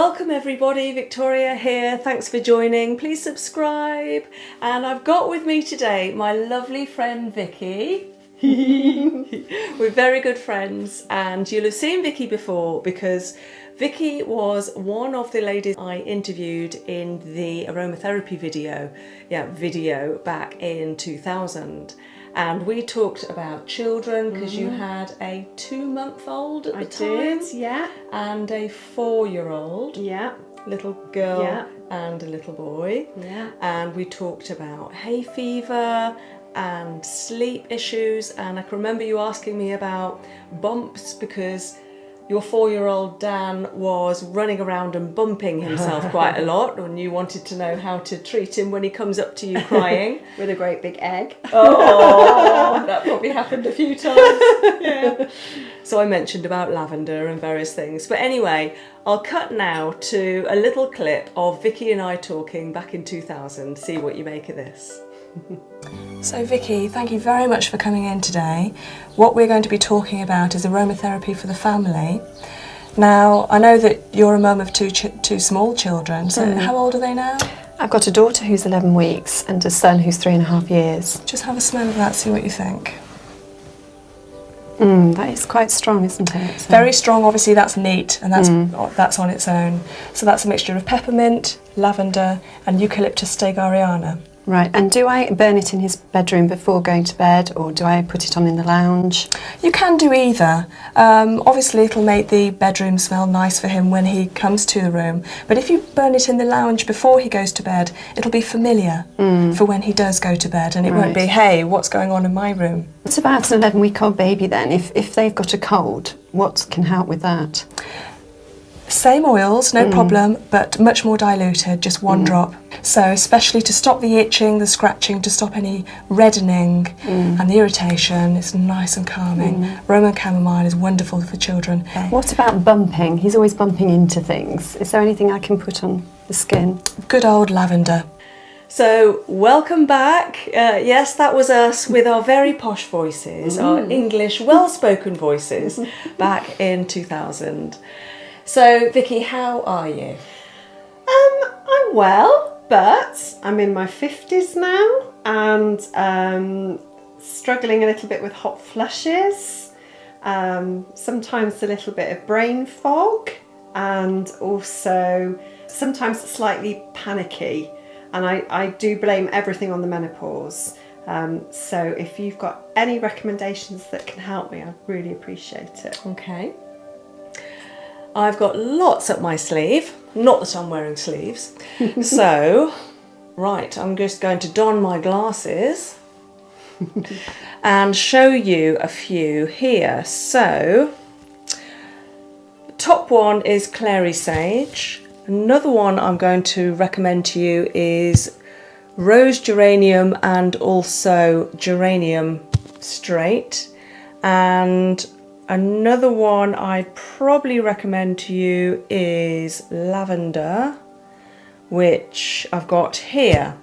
Welcome everybody, Victoria here. Thanks for joining. Please subscribe. And I've got with me today my lovely friend Vikki. We're very good friends, and you'll have seen Vikki before because Vikki was one of the ladies I interviewed in the aromatherapy video back in 2000. And we talked about children because you had a 2-month-old at the time. I did, yeah. And a 4-year-old. Yeah. Little girl and a little boy. Yeah. And we talked about hay fever and sleep issues. And I can remember you asking me about bumps because your 4-year-old Dan was running around and bumping himself quite a lot, and you wanted to know how to treat him when he comes up to you crying. With a great big egg. Oh, that probably happened a few times. Yeah. So I mentioned about lavender and various things. But anyway, I'll cut now to a little clip of Vikki and I talking back in 2000. See what you make of this. So Vikki, thank you very much for coming in today. What we're going to be talking about is aromatherapy for the family. Now, I know that you're a mum of two small children, so how old are they now? I've got a daughter who's 11 weeks and a son who's 3.5 years. Just have a smell of that, see what you think. That is quite strong, isn't it? So. Very strong, obviously that's neat, and that's on its own. So that's a mixture of peppermint, lavender and Eucalyptus stegariana. Right, and do I burn it in his bedroom before going to bed, or do I put it on in the lounge? You can do either. Obviously it'll make the bedroom smell nice for him when he comes to the room, but if you burn it in the lounge before he goes to bed, it'll be familiar for when he does go to bed, and it won't be, hey, what's going on in my room? What about an 11-week-old baby then? If they've got a cold, what can help with that? Same oils, no problem, but much more diluted, just 1 drop. So especially to stop the itching, the scratching, to stop any reddening and the irritation, it's nice and calming. Roman chamomile is wonderful for children. What about bumping? He's always bumping into things. Is there anything I can put on the skin? Good old lavender. So welcome back. Yes, that was us with our very posh voices, our English well-spoken voices back in 2000. So, Vikki, how are you? I'm well, but I'm in my 50s now and struggling a little bit with hot flushes, sometimes a little bit of brain fog, and also sometimes slightly panicky. And I do blame everything on the menopause. So if you've got any recommendations that can help me, I'd really appreciate it. Okay. I've got lots up my sleeve, not that I'm wearing sleeves. So, right, I'm just going to don my glasses and show you a few here. So, top one is clary sage. Another one I'm going to recommend to you is rose geranium and also geranium straight. And another one I'd probably recommend to you is lavender, which I've got here.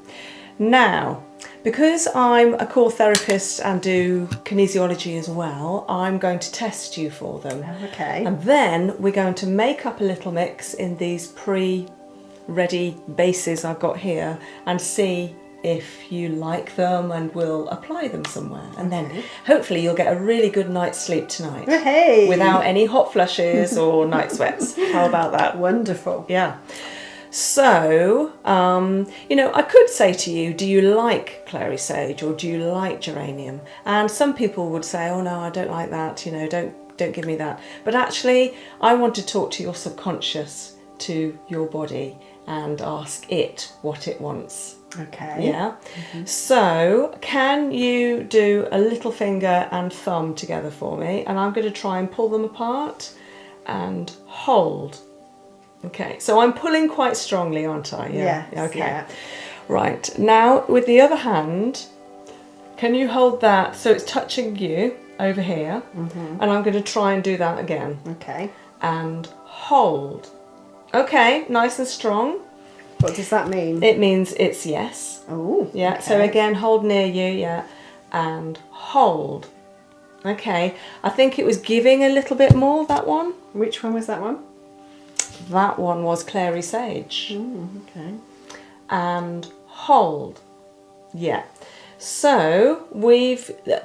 Now, because I'm a core therapist and do kinesiology as well, I'm going to test you for them. Okay. And then we're going to make up a little mix in these pre-ready bases I've got here and see if you like them, and we'll apply them somewhere, and then hopefully you'll get a really good night's sleep tonight. Hey! Without any hot flushes or night sweats. How about that? Wonderful. Yeah. So, you know, I could say to you, do you like clary sage or do you like geranium? And some people would say, oh no, I don't like that, you know, don't give me that. But actually, I want to talk to your subconscious, to your body, and ask it what it wants. Okay. Yeah. So can you do a little finger and thumb together for me? And I'm going to try and pull them apart and hold. Okay. So I'm pulling quite strongly, aren't I? Yeah. Okay. Yeah. Right. Now with the other hand, can you hold that so it's touching you over here? And I'm going to try and do that again. Okay. And hold. Okay. Nice and strong. What does that mean? It means it's yes. Oh, yeah. Okay. So again, hold near you, yeah, and hold. Okay. I think it was giving a little bit more, that one. Which one was that one? That one was clary sage. Okay. And hold. Yeah. So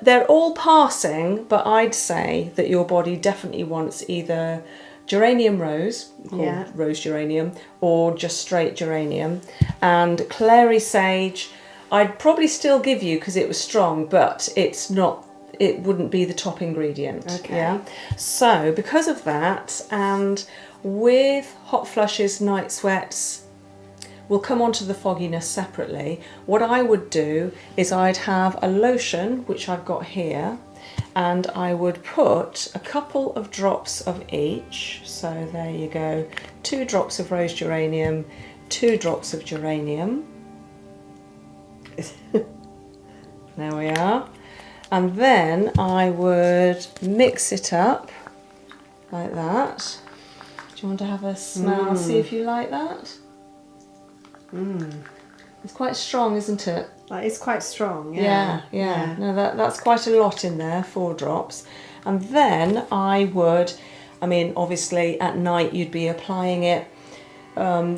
they're all passing, but I'd say that your body definitely wants either geranium rose, called rose geranium, or just straight geranium. And clary sage, I'd probably still give you because it was strong, but it wouldn't be the top ingredient. Okay. Yeah. So because of that, and with hot flushes, night sweats, we'll come on to the fogginess separately. What I would do is I'd have a lotion, which I've got here, and I would put a couple of drops of each. So there you go, 2 drops of rose geranium, 2 drops of geranium. There we are. And then I would mix it up like that. Do you want to have a smell, see if you like that? It's quite strong, isn't it? That is quite strong, Yeah. No, that's quite a lot in there, 4 drops. And then obviously at night you'd be applying it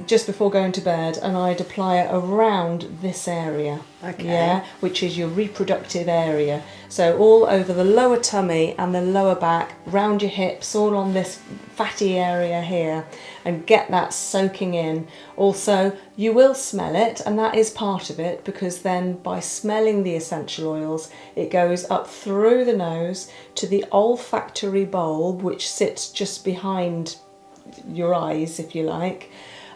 just before going to bed, and I'd apply it around this area. Okay. Yeah, which is your reproductive area. So all over the lower tummy and the lower back, round your hips, all on this fatty area here, and get that soaking in. Also, you will smell it, and that is part of it, because then by smelling the essential oils, it goes up through the nose to the olfactory bulb, which sits just behind your eyes, if you like,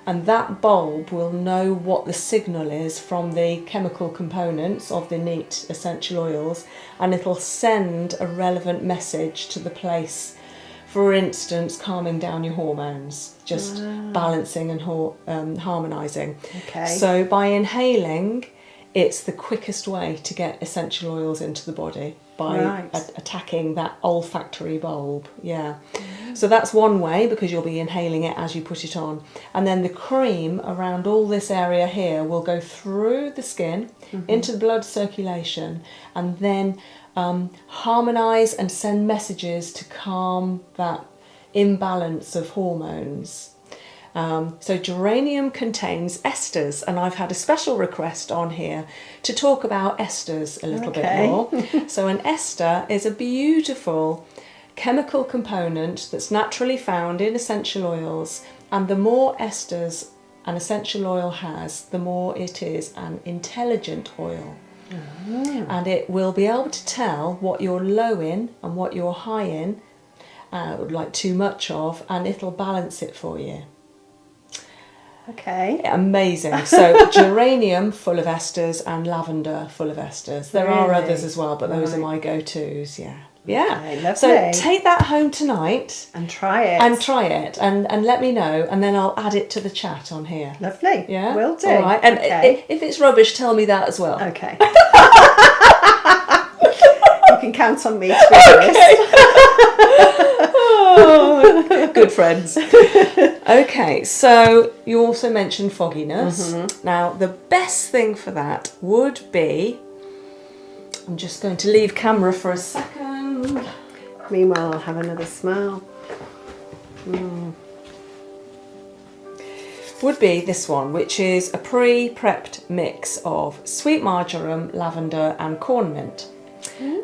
and that bulb will know what the signal is from the chemical components of the neat essential oils, and it'll send a relevant message to the place. For instance, calming down your hormones, just balancing and harmonising. Okay. So by inhaling, it's the quickest way to get essential oils into the body, by attacking that olfactory bulb. Yeah. So that's one way, because you'll be inhaling it as you put it on. And then the cream around all this area here will go through the skin into the blood circulation, and then harmonise and send messages to calm that imbalance of hormones. So geranium contains esters, and I've had a special request on here to talk about esters a little bit more. So an ester is a beautiful chemical component that's naturally found in essential oils, and the more esters an essential oil has, the more it is an intelligent oil. And it will be able to tell what you're low in and what you're high in, like too much of, and it'll balance it for you. Okay. Amazing. So geranium full of esters and lavender full of esters. There are others as well, but those are my go-tos. Yeah. Okay, lovely. So take that home tonight and try it. And let me know, and then I'll add it to the chat on here. Lovely. Yeah. Will do. All right. And if it's rubbish, tell me that as well. Okay. You can count on me to be honest. Oh, good friends. Okay, so you also mentioned fogginess. Now, the best thing for that would be, I'm just going to leave camera for a second. Meanwhile, I'll have another smell. Would be this one, which is a pre-prepped mix of sweet marjoram, lavender and corn mint.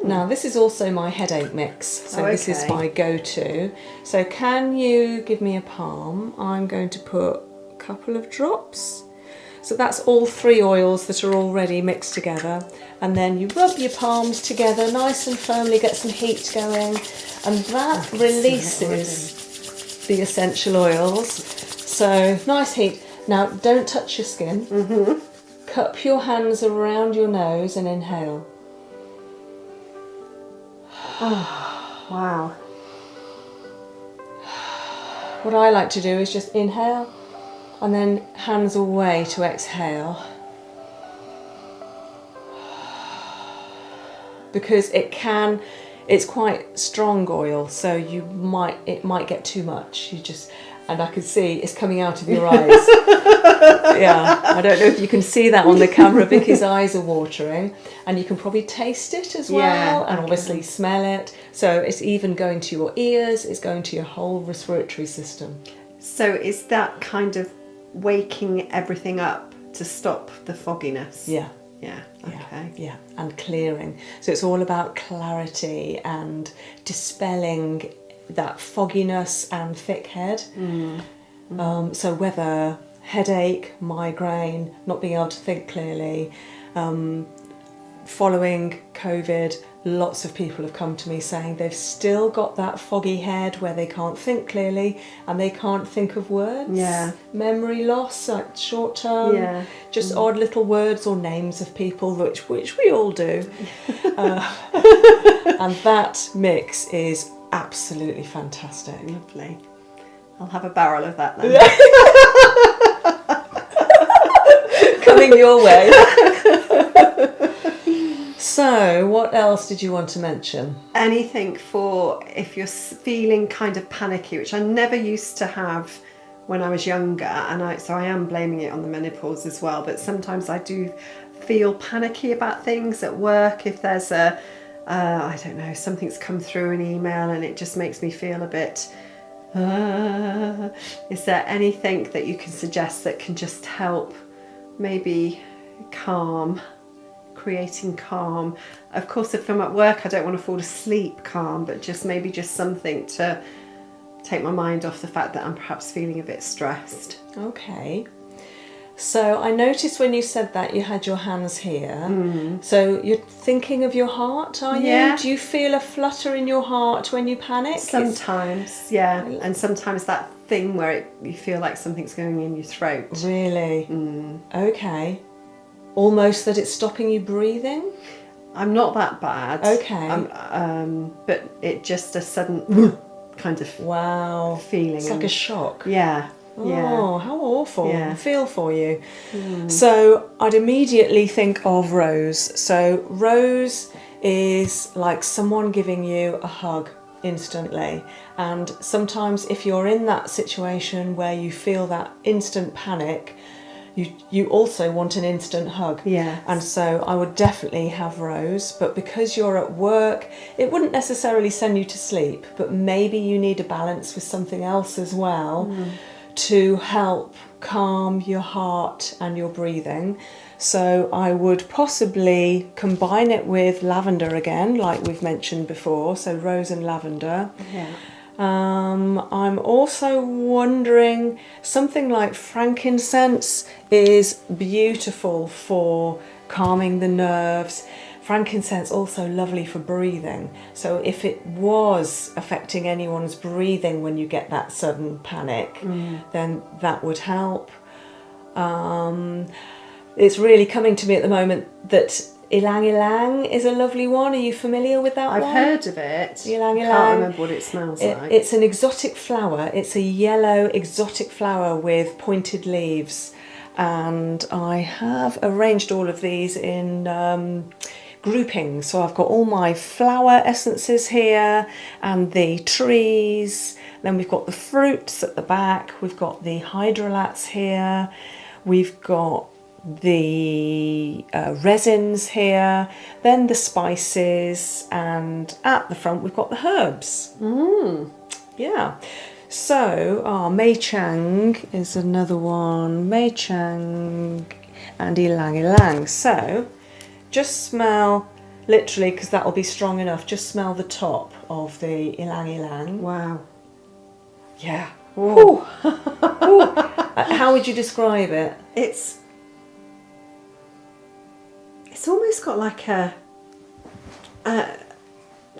Now this is also my headache mix, so this is my go-to. So can you give me a palm? I'm going to put a couple of drops. So that's all 3 oils that are already mixed together, and then you rub your palms together nice and firmly, get some heat going, and that releases the essential oils. So nice heat. Now don't touch your skin. Cup your hands around your nose and inhale. Oh, wow. What I like to do is just inhale and then hands away to exhale. Because it's quite strong oil, so it might get too much. And I can see it's coming out of your eyes. Yeah, I don't know if you can see that on the camera. Vicky's eyes are watering, and you can probably taste it as well, and obviously smell it. So it's even going to your ears, it's going to your whole respiratory system. So is that kind of waking everything up to stop the fogginess? Yeah. Yeah. Okay. Yeah, and clearing. So it's all about clarity and dispelling that fogginess and thick head. So whether headache, migraine, not being able to think clearly, following COVID, lots of people have come to me saying they've still got that foggy head where they can't think clearly and they can't think of words. Yeah. Memory loss, like short term. Yeah. Just odd little words or names of people, which we all do. And that mix is absolutely fantastic. Lovely. I'll have a barrel of that then. Coming your way. So, what else did you want to mention? Anything for if you're feeling kind of panicky, which I never used to have when I was younger, and so I am blaming it on the menopause as well, but sometimes I do feel panicky about things at work. If there's I don't know, something's come through an email and it just makes me feel a bit, is there anything that you can suggest that can just help maybe creating calm? Of course, if I'm at work, I don't want to fall asleep calm, but just something to take my mind off the fact that I'm perhaps feeling a bit stressed. Okay. So I noticed when you said that you had your hands here. So you're thinking of your heart, are you? Yeah. Do you feel a flutter in your heart when you panic? Sometimes, yeah. And sometimes that thing where you feel like something's going in your throat. Really? Okay. Almost that it's stopping you breathing? I'm not that bad. Okay. But it just a sudden kind of feeling. It's like a shock. Yeah. Oh, how awful. Yeah. I feel for you. So I'd immediately think of Rose. So Rose is like someone giving you a hug instantly. And sometimes if you're in that situation where you feel that instant panic, you also want an instant hug. Yes. And so I would definitely have Rose, but because you're at work, it wouldn't necessarily send you to sleep, but maybe you need a balance with something else as well to help calm your heart and your breathing. So I would possibly combine it with lavender again, like we've mentioned before, so rose and lavender. Yeah. I'm also wondering, something like frankincense is beautiful for calming the nerves. Frankincense also lovely for breathing. So if it was affecting anyone's breathing when you get that sudden panic, then that would help. It's really coming to me at the moment that ylang ylang is a lovely one. Are you familiar with that one? I've heard of it. Ylang ylang. I can't remember what it smells like. It's an exotic flower. It's a yellow exotic flower with pointed leaves. And I have arranged all of these in groupings. So I've got all my flower essences here and the trees. Then we've got the fruits at the back. We've got the hydrolats here. We've got the resins here, then the spices, and at the front we've got the herbs. Yeah. So Mei Chang is another one. Mei Chang and ylang ylang. So just smell, literally, because that will be strong enough, just smell the top of the ylang ylang. Wow. Yeah. Ooh. Ooh. How would you describe it? It's almost got like a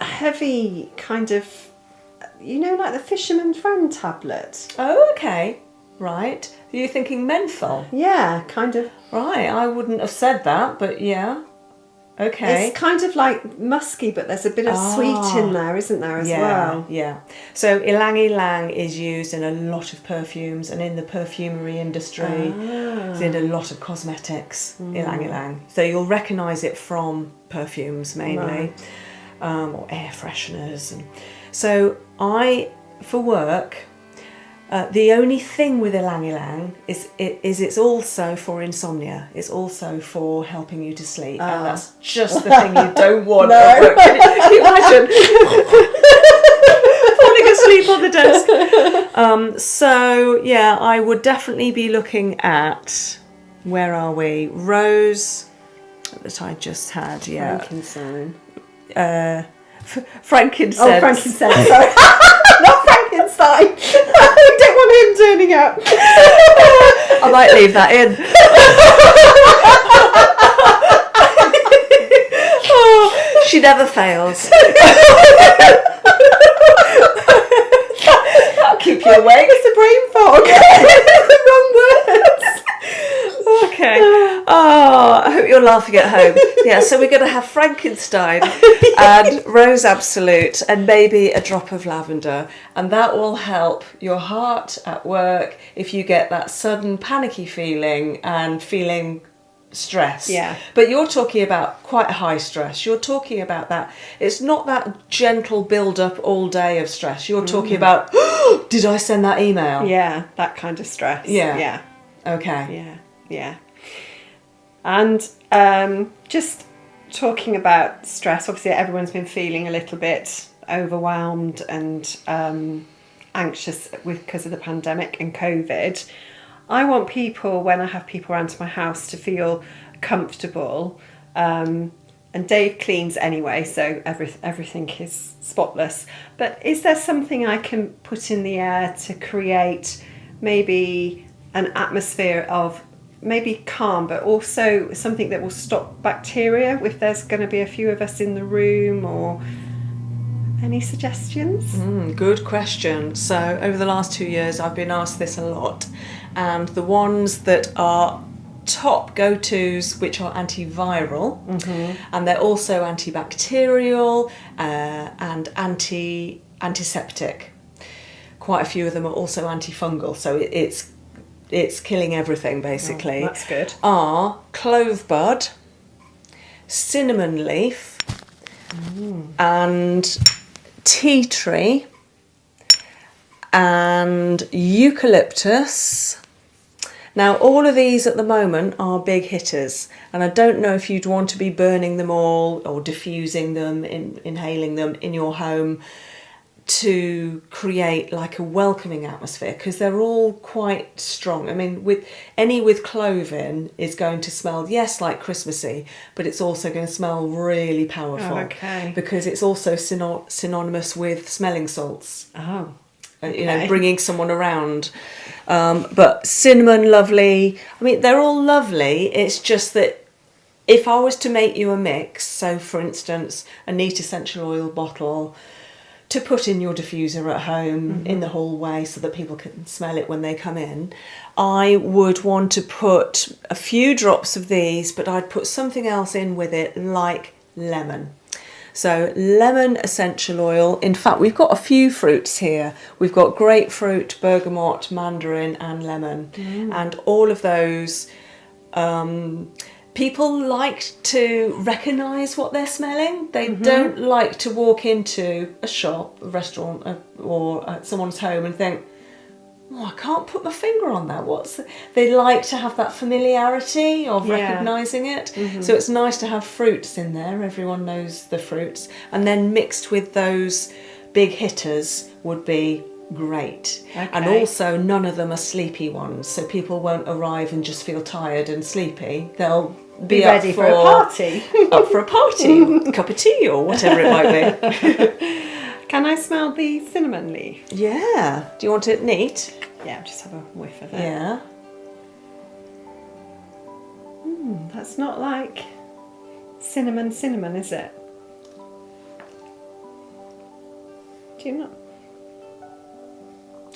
heavy kind of, like the Fisherman Friend tablet. Oh, okay. Right. Are you thinking menthol? Yeah, kind of. Right, I wouldn't have said that, but yeah. Okay. It's kind of like musky, but there's a bit of sweet in there, isn't there, as well? Yeah. So ylang ylang is used in a lot of perfumes, and in the perfumery industry, it's in a lot of cosmetics, ylang ylang. So you'll recognise it from perfumes mainly, or air fresheners. And so for work, the only thing with ylang ylang is it's also for insomnia. It's also for helping you to sleep, and that's just the thing you don't want. No. Can you imagine falling asleep on the desk? So yeah, I would definitely be looking at, where are we? Rose that I just had, yeah. Frankincense. Frankincense. Oh, frankincense, sorry. Not Frankenstein. I don't want him turning up. I might leave that in. Oh, she never fails. That'll keep you awake. It's a brain fog. The wrong words. Okay. Oh, I hope you're laughing at home. Yeah, so we're going to have Frankenstein and Rose Absolute and maybe a drop of lavender. And that will help your heart at work if you get that sudden panicky feeling and feeling stress. Yeah. But you're talking about quite high stress. You're talking about that. It's not that gentle build up all day of stress. You're talking about, oh, did I send that email? Yeah, that kind of stress. Yeah. Yeah. Okay. Yeah. Yeah. And just talking about stress, obviously everyone's been feeling a little bit overwhelmed and anxious because of the pandemic and COVID. I want people, when I have people around to my house, to feel comfortable. And Dave cleans anyway, so everything is spotless. But is there something I can put in the air to create maybe an atmosphere of maybe calm, but also something that will stop bacteria if there's going to be a few of us in the room? Or any suggestions? Good question. So over the last 2 years I've been asked this a lot, and the ones that are top go-tos, which are antiviral, and they're also antibacterial and antiseptic. Quite a few of them are also antifungal, so it's killing everything basically. Oh, that's good. Are clove bud, cinnamon leaf, and tea tree, and eucalyptus. Now all of these at the moment are big hitters, and I don't know if you'd want to be burning them all or diffusing them, inhaling them in your home to create like a welcoming atmosphere, because they're all quite strong. I mean, with clove in is going to smell, yes, like Christmassy, but it's also going to smell really powerful. Oh, okay. Because it's also synonymous with smelling salts. Oh. You know, bringing someone around. But cinnamon, lovely. I mean, they're all lovely. It's just that if I was to make you a mix, so for instance, a neat essential oil bottle to put in your diffuser at home in the hallway so that people can smell it when they come in, I would want to put a few drops of these, but I'd put something else in with it, like lemon. So lemon essential oil. In fact, we've got a few fruits here. We've got grapefruit, bergamot, mandarin and lemon. And all of those, people like to recognise what they're smelling. They don't like to walk into a shop, a restaurant or someone's home and think, oh, I can't put my finger on that. They like to have that familiarity of recognising it. So it's nice to have fruits in there. Everyone knows the fruits. And then mixed with those big hitters would be great. Okay. And also none of them are sleepy ones. So people won't arrive and just feel tired and sleepy. They'll be ready for a party. Up for a party, or a cup of tea or whatever it might be. Can I smell the cinnamon leaf? Yeah. Do you want it neat? Yeah, just have a whiff of it. Yeah. That's not like cinnamon, is it? Do you not?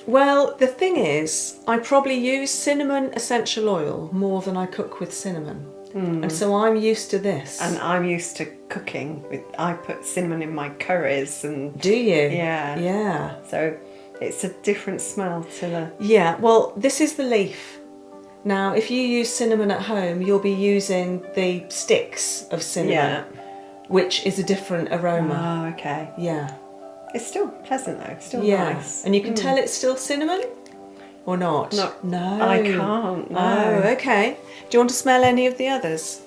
Well, the thing is, I probably use cinnamon essential oil more than I cook with cinnamon. And so I'm used to this. And I'm used to cooking with, I put cinnamon in my curries and... Do you? Yeah. Yeah. So it's a different smell to the... Yeah, well, this is the leaf. Now, if you use cinnamon at home, you'll be using the sticks of cinnamon, which is a different aroma. Oh, okay. Yeah. It's still pleasant though, it's still nice. And you can tell it's still cinnamon? Or not? No. I can't, no. Oh, okay. Do you want to smell any of the others?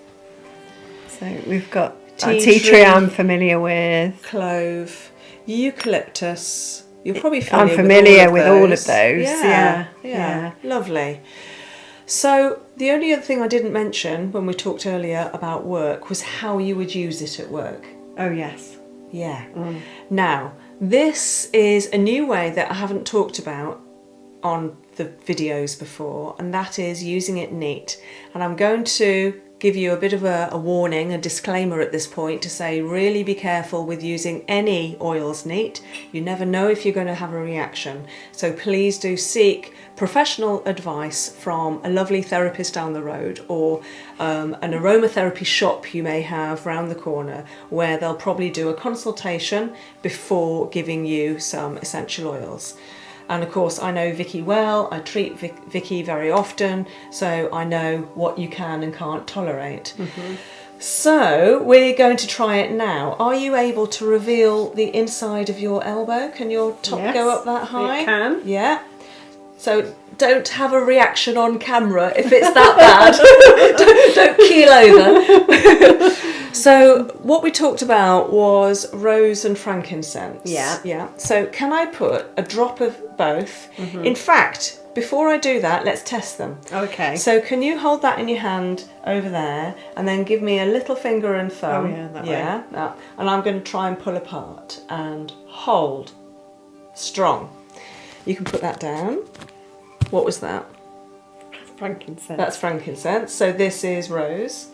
So we've got tea tree I'm familiar with. Clove, eucalyptus, You're probably familiar I'm familiar with all of those. those. Yeah, Yeah. Lovely. So the only other thing I didn't mention when we talked earlier about work was how you would use it at work. Oh, yes. Yeah. Now, this is a new way that I haven't talked about on the videos before, and that is using it neat. And I'm going to give you a bit of a warning, a disclaimer at this point to say really be careful with using any oils neat. You never know if you're going to have a reaction. So please do seek professional advice from a lovely therapist down the road, or an aromatherapy shop you may have round the corner, where they'll probably do a consultation before giving you some essential oils. And of course, I know Vikki well, I treat Vikki very often, so I know what you can and can't tolerate. So we're going to try it now. Are you able to reveal the inside of your elbow? Can your top go up that high? It can. Yeah. So don't have a reaction on camera if it's that bad. don't keel over. So what we talked about was rose and frankincense. Yeah. So can I put a drop of both? In fact, before I do that, let's test them. Okay. So can you hold that in your hand over there and then give me a little finger and thumb? Oh, yeah, that way. That. And I'm going to try and pull apart and hold. Strong. You can put that down. What was that? Frankincense. That's frankincense. So this is rose.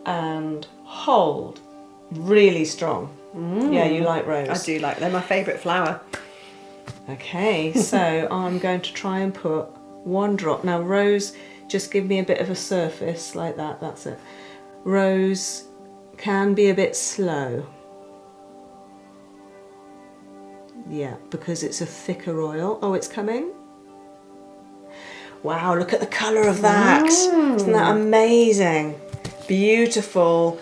And hold. Really strong. Yeah, you like rose. I do like them. My favourite flower. Okay, so I'm going to try and put one drop. Now rose, just give me a bit of a surface like that. That's it. Rose can be a bit slow. Yeah, because it's a thicker oil. Oh, it's coming. Wow, look at the colour of that. Isn't that amazing? Beautiful.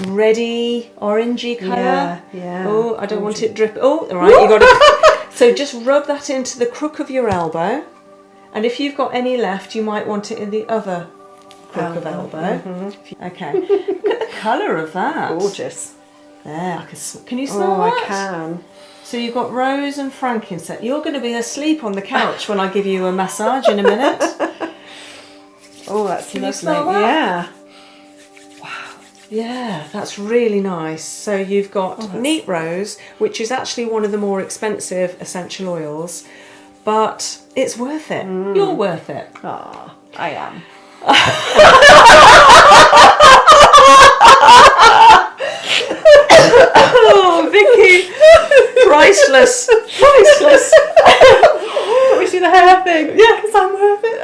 Reddy, orangey colour. Yeah. Oh, I don't want it dripping. Oh, all right, you got to. So just rub that into the crook of your elbow. And if you've got any left, you might want it in the other crook of elbow. Okay. Look at the colour of that. Gorgeous. There, can you smell that? I can. So you've got rose and frankincense. You're going to be asleep on the couch when I give you a massage in a minute. Oh, that's Can you lovely. smell that? Yeah. Yeah, that's really nice. So you've got neat rose, which is actually one of the more expensive essential oils, but it's worth it. You're worth it. Ah, I am. Oh, Vikki, priceless, priceless. Can we see the hair thing? Yeah, because I'm worth it.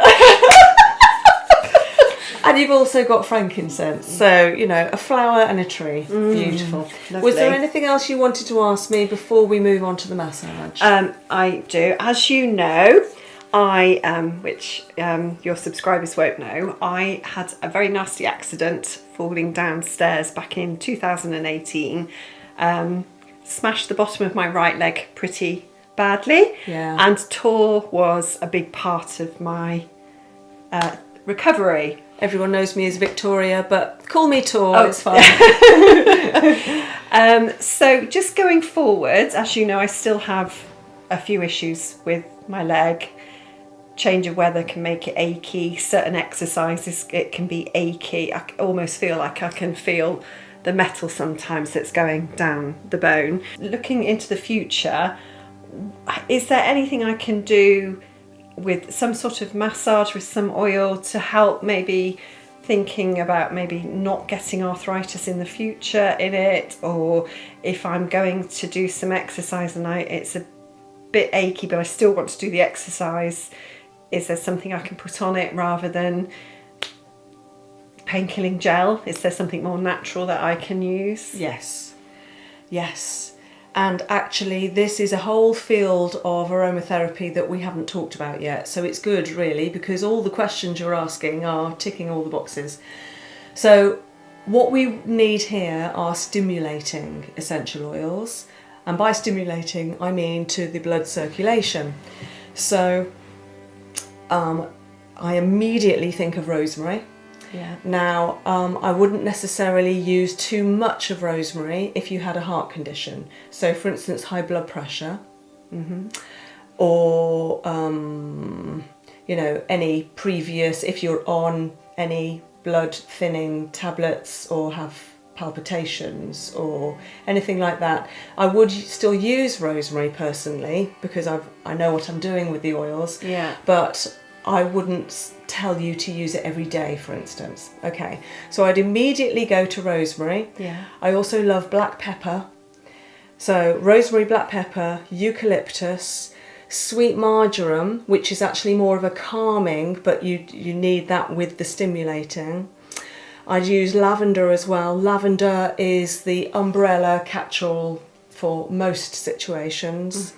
And you've also got frankincense, so, you know, a flower and a tree. Beautiful. Lovely. Was there anything else you wanted to ask me before we move on to the massage? I do. As you know, which your subscribers won't know, I had a very nasty accident falling downstairs back in 2018. Smashed the bottom of my right leg pretty badly. Yeah. And tour was a big part of my recovery. Everyone knows me as Victoria, but call me Tor, it's fine. So just going forward, as you know, I still have a few issues with my leg. Change of weather can make it achy. Certain exercises, it can be achy. I almost feel like I can feel the metal sometimes that's going down the bone. Looking into the future, is there anything I can do with some sort of massage with some oil to help, maybe thinking about maybe not getting arthritis in the future in it, or if I'm going to do some exercise and it's a bit achy but I still want to do the exercise, is there something I can put on it rather than pain-killing gel? Is there something more natural that I can use? Yes. And actually, this is a whole field of aromatherapy that we haven't talked about yet. So it's good, really, because all the questions you're asking are ticking all the boxes. So what we need here are stimulating essential oils. And by stimulating, I mean to the blood circulation. So I immediately think of rosemary. Yeah. Now, I wouldn't necessarily use too much of rosemary if you had a heart condition. So, for instance, high blood pressure, or you know, any previous, if you're on any blood thinning tablets or have palpitations or anything like that. I would still use rosemary personally because I know what I'm doing with the oils. Yeah. But I wouldn't tell you to use it every day, for instance. Okay, so I'd immediately go to rosemary. Yeah. I also love black pepper. So rosemary, black pepper, eucalyptus, sweet marjoram, which is actually more of a calming, but you need that with the stimulating. I'd use lavender as well. Lavender is the umbrella catch-all for most situations.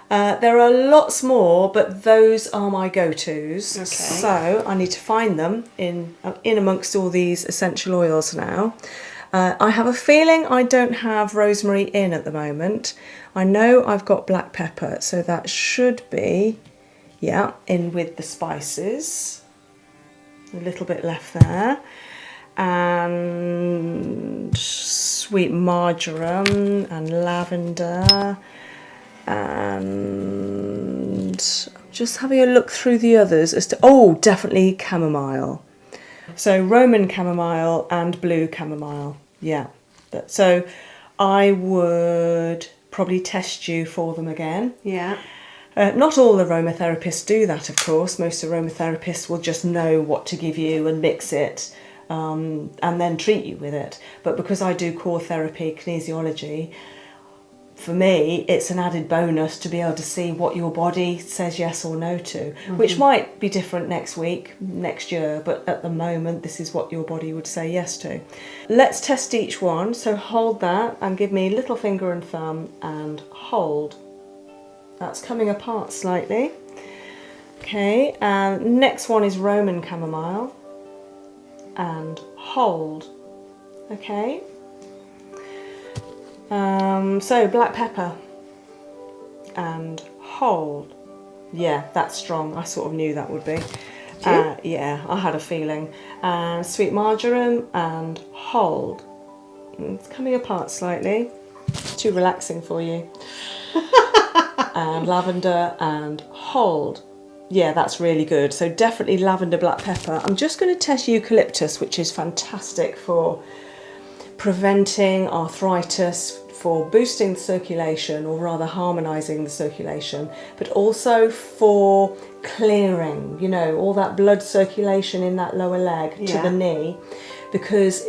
There are lots more, but those are my go-tos. Okay. So I need to find them in amongst all these essential oils now. I have a feeling I don't have rosemary in at the moment. I know I've got black pepper, so that should be, yeah, in with the spices. A little bit left there. And sweet marjoram and lavender. And just having a look through the others as to, oh, definitely chamomile. So Roman chamomile and blue chamomile, yeah. So I would probably test you for them again. Yeah. Not all aromatherapists do that, of course. Most aromatherapists will just know what to give you and mix it and then treat you with it. But because I do core therapy, kinesiology, for me, it's an added bonus to be able to see what your body says yes or no to, which might be different next week, next year, but at the moment, this is what your body would say yes to. Let's test each one. So hold that and give me little finger and thumb and hold. That's coming apart slightly. Okay, and next one is Roman chamomile and hold. Okay. So black pepper and hold. Yeah, that's strong. I sort of knew that would be. Yeah, I had a feeling. And sweet marjoram and hold. It's coming apart slightly. Too relaxing for you. And lavender and hold. Yeah, that's really good. So definitely lavender, black pepper. I'm just going to test eucalyptus, which is fantastic for preventing arthritis, for boosting the circulation, or rather harmonising the circulation, but also for clearing, you know, all that blood circulation in that lower leg to the knee, because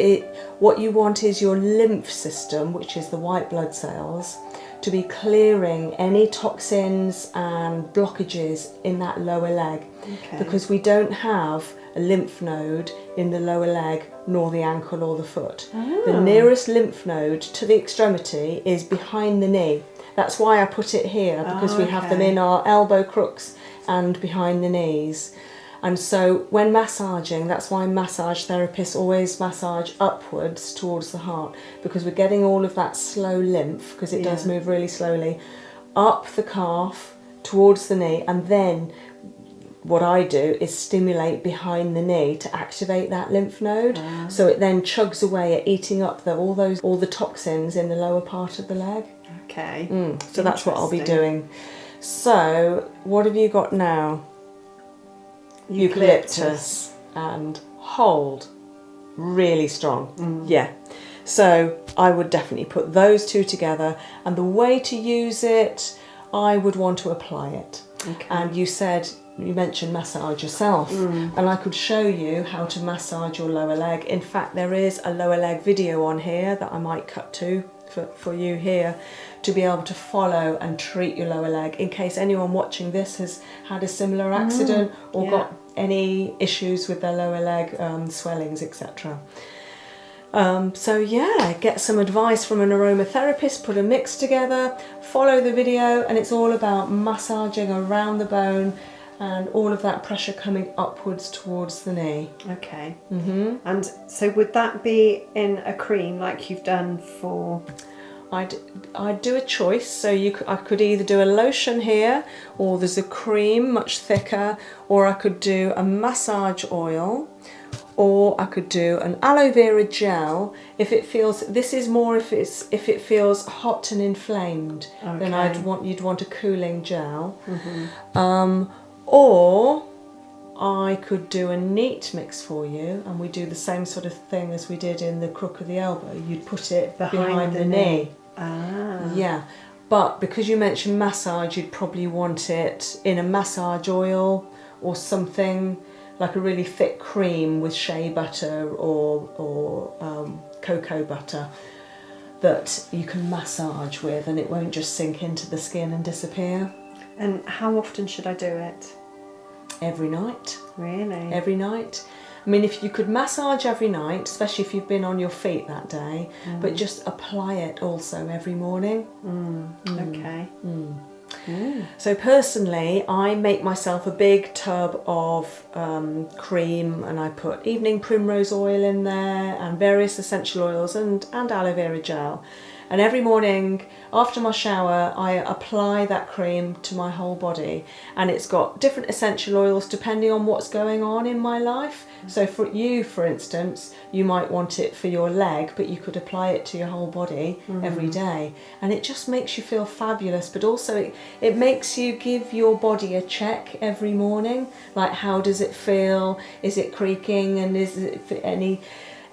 what you want is your lymph system, which is the white blood cells, to be clearing any toxins and blockages in that lower leg, because we don't have a lymph node in the lower leg nor the ankle or the foot. The nearest lymph node to the extremity is behind the knee. That's why I put it here, because we have them in our elbow crooks and behind the knees. And so when massaging, that's why massage therapists always massage upwards towards the heart, because we're getting all of that slow lymph, because it does move really slowly, up the calf towards the knee, and then what I do is stimulate behind the knee to activate that lymph node. So it then chugs away at eating up all the toxins in the lower part of the leg. Okay. So that's what I'll be doing. So what have you got now? Eucalyptus and hold. Really strong. Yeah. So I would definitely put those two together, and the way to use it, I would want to apply it. Okay. And you mentioned massage yourself, and I could show you how to massage your lower leg. In fact, there is a lower leg video on here that I might cut to for you here, to be able to follow and treat your lower leg, in case anyone watching this has had a similar accident or got any issues with their lower leg, swellings, etc. So yeah, get some advice from an aromatherapist, put a mix together, follow the video, and it's all about massaging around the bone and all of that pressure coming upwards towards the knee. Okay. And so would that be in a cream like you've done for... I'd do a choice, so I could either do a lotion here, or there's a cream much thicker, or I could do a massage oil, or I could do an aloe vera gel if it feels, this is more if it feels hot and inflamed, then you'd want a cooling gel. Or I could do a neat mix for you, and we do the same sort of thing as we did in the crook of the elbow. You'd put it behind the knee. Yeah, but because you mentioned massage, you'd probably want it in a massage oil or something like a really thick cream with shea butter or cocoa butter that you can massage with, and it won't just sink into the skin and disappear. And how often should I do it? Every night. Really? Every night. I mean, if you could massage every night, especially if you've been on your feet that day, but just apply it also every morning. Okay. So personally, I make myself a big tub of cream, and I put evening primrose oil in there and various essential oils and aloe vera gel. And every morning after my shower, I apply that cream to my whole body, and it's got different essential oils depending on what's going on in my life. So for you, for instance, you might want it for your leg, but you could apply it to your whole body every day, and it just makes you feel fabulous. But also it makes you give your body a check every morning, like how does it feel, is it creaking, and is it any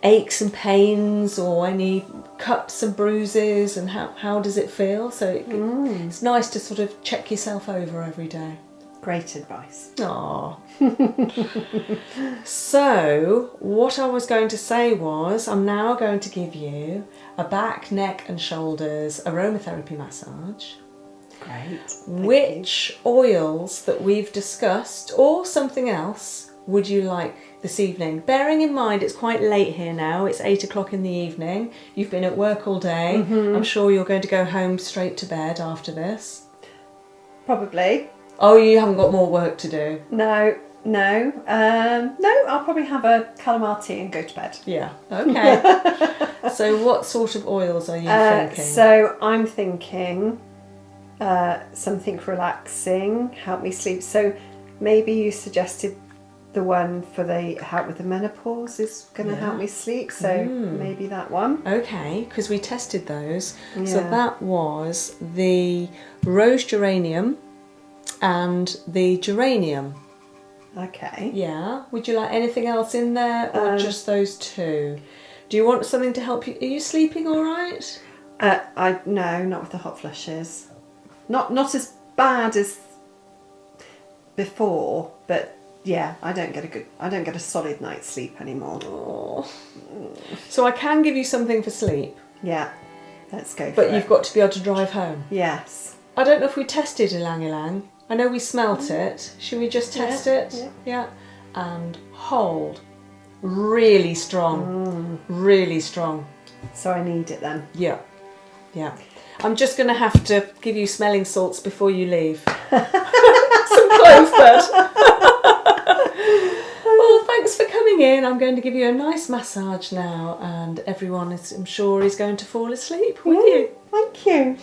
aches and pains or any cuts and bruises, and how does it feel. So it's nice to sort of check yourself over every day. Great advice. Aww. So what I was going to say was, I'm now going to give you a back, neck and shoulders aromatherapy massage. Great. Which oils that we've discussed or something else would you like this evening? Bearing in mind it's quite late here now, it's 8 o'clock in the evening, you've been at work all day, I'm sure you're going to go home straight to bed after this. Probably. Oh, you haven't got more work to do? No, I'll probably have a calamari tea and go to bed. Yeah, okay. So what sort of oils are you thinking? So I'm thinking something relaxing, help me sleep. So maybe you suggested the one for the help with the menopause is going to help me sleep, so maybe that one. Okay, because we tested those. So that was the rose geranium and the geranium. Okay. Yeah. Would you like anything else in there, or just those two? Do you want something to help you? Are you sleeping all right? No, not with the hot flushes. Not as bad as before, but yeah, I don't get a solid night's sleep anymore. Oh. So I can give you something for sleep. Yeah, let's go for it. But you've got to be able to drive home. Yes. I don't know if we tested ylang ylang. I know we smelt it. Should we just test it? Yeah. And hold. Really strong. Really strong. So I need it then. Yeah. Yeah. I'm just going to have to give you smelling salts before you leave. Some clove bud. Well, thanks for coming in. I'm going to give you a nice massage now, and everyone is, I'm sure, is going to fall asleep with you. Thank you.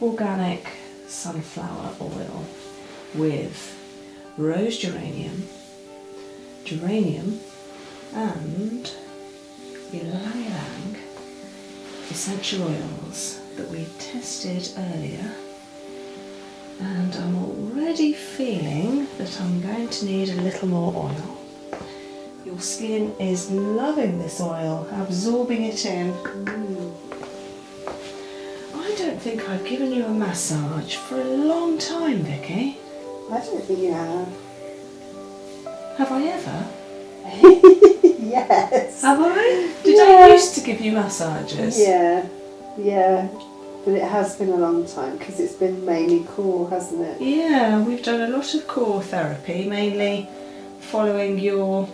Organic sunflower oil with rose geranium, and ylang ylang essential oils that we tested earlier, and I'm already feeling that I'm going to need a little more oil. Your skin is loving this oil, absorbing it in. I don't think I've given you a massage for a long time, Vikki. I don't think you have. Have I ever? Yes. Have I? Did I used to give you massages? Yeah. But it has been a long time because it's been mainly core, hasn't it? Yeah, we've done a lot of core therapy, mainly following your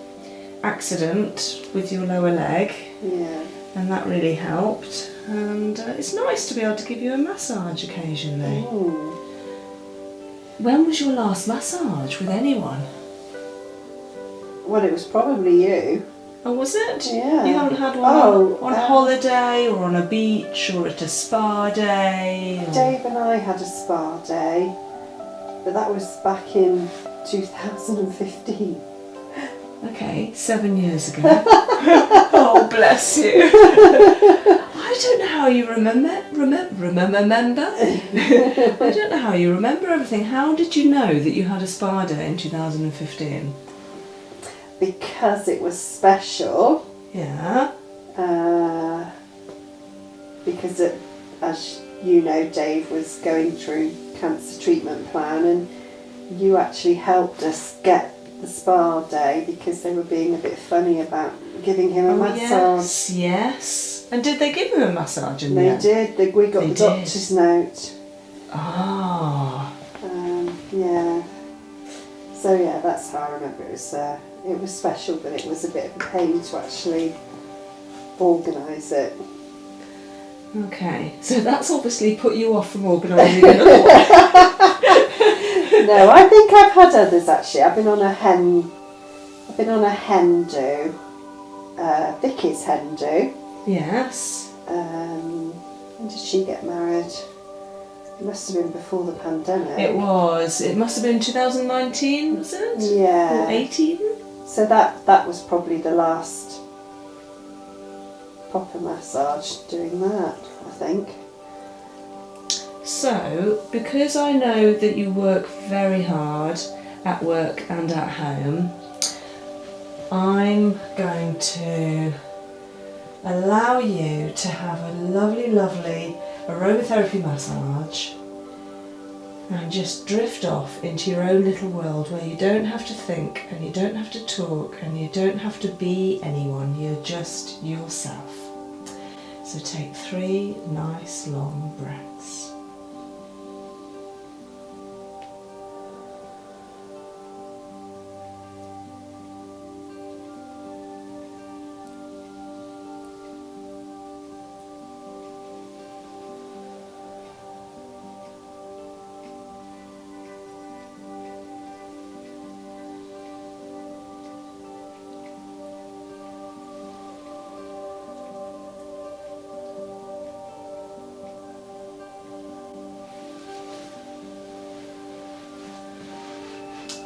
accident with your lower leg. Yeah. And that really helped. And it's nice to be able to give you a massage occasionally. Ooh. When was your last massage with anyone? Well, it was probably you. Oh, was it? Yeah. You haven't had one on holiday or on a beach or at a spa day? Or... Dave and I had a spa day, but that was back in 2015. Okay, 7 years ago. Oh, bless you. I don't know how you remember. I don't know how you remember everything. How did you know that you had a spa day in 2015? Because it was special. Yeah. Because as you know, Dave was going through cancer treatment plan, and you actually helped us get the spa day because they were being a bit funny about giving him a massage. Yes. And did they give him a massage in the end? They did. We got the doctor's note. Ah. Yeah. So yeah, that's how I remember it was. It was special, but it was a bit of a pain to actually organise it. Okay, so that's obviously put you off from organising another one. No, I think I've had others actually. I've been on a hen do, Vikki's hen do. Yes. When did she get married? It must have been before the pandemic. It was. It must have been 2019, was it? Yeah. Or 18? So that was probably the last proper massage doing that, I think. So, because I know that you work very hard at work and at home, I'm going to allow you to have a lovely, lovely aromatherapy massage and just drift off into your own little world where you don't have to think and you don't have to talk and you don't have to be anyone, you're just yourself. So take 3 nice long breaths.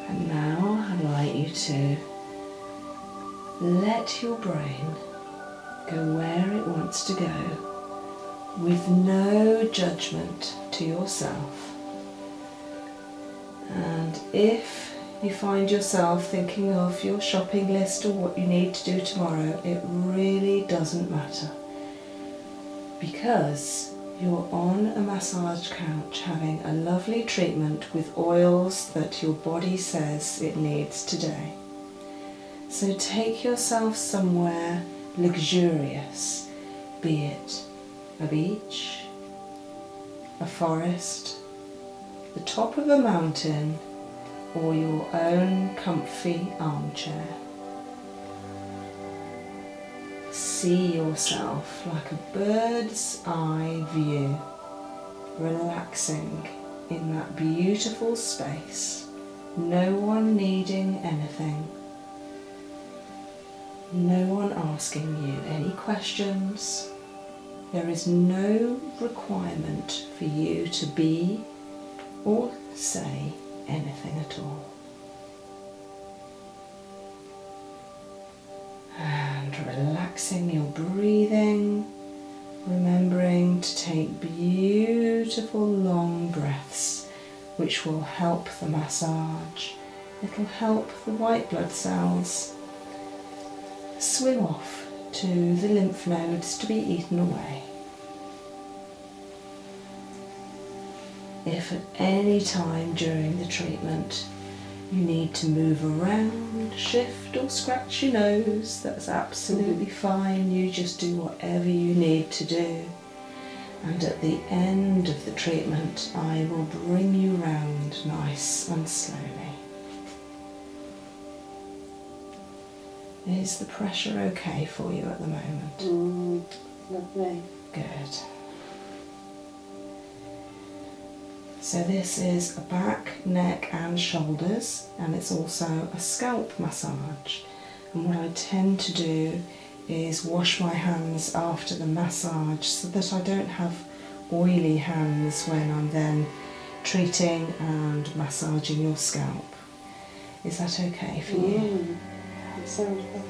And now I'd like you to let your brain go where it wants to go with no judgment to yourself. And if you find yourself thinking of your shopping list or what you need to do tomorrow, it really doesn't matter, because you're on a massage couch having a lovely treatment with oils that your body says it needs today. So take yourself somewhere luxurious, be it a beach, a forest, the top of a mountain, or your own comfy armchair. See yourself like a bird's eye view, relaxing in that beautiful space, no one needing anything, no one asking you any questions. There is no requirement for you to be or say anything at all. And relaxing your breathing, remember take beautiful long breaths, which will help the massage. It'll help the white blood cells swim off to the lymph nodes to be eaten away. If at any time during the treatment you need to move around, shift or scratch your nose, that's absolutely fine. You just do whatever you need to do. And at the end of the treatment, I will bring you round nice and slowly. Is the pressure okay for you at the moment? Lovely. Good. So this is a back, neck and shoulders, and it's also a scalp massage. And what I tend to do is wash my hands after the massage so that I don't have oily hands when I'm then treating and massaging your scalp. Is that okay for you? That sounds good.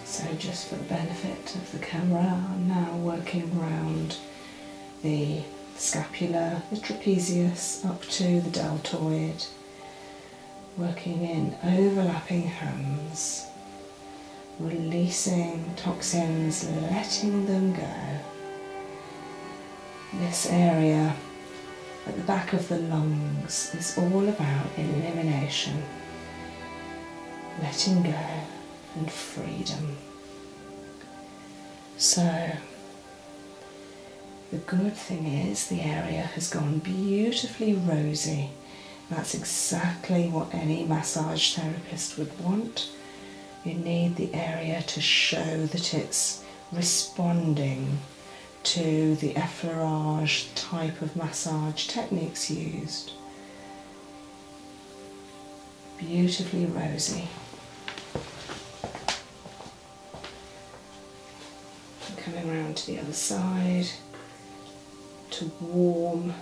So just for the benefit of the camera, I'm now working around the scapula, the trapezius up to the deltoid, working in overlapping hands, releasing toxins, letting them go. This area at the back of the lungs is all about elimination, letting go and freedom. So the good thing is the area has gone beautifully rosy. That's exactly what any massage therapist would want. You need the area to show that it's responding to the effleurage type of massage techniques used. Beautifully rosy. Coming around to the other side to warm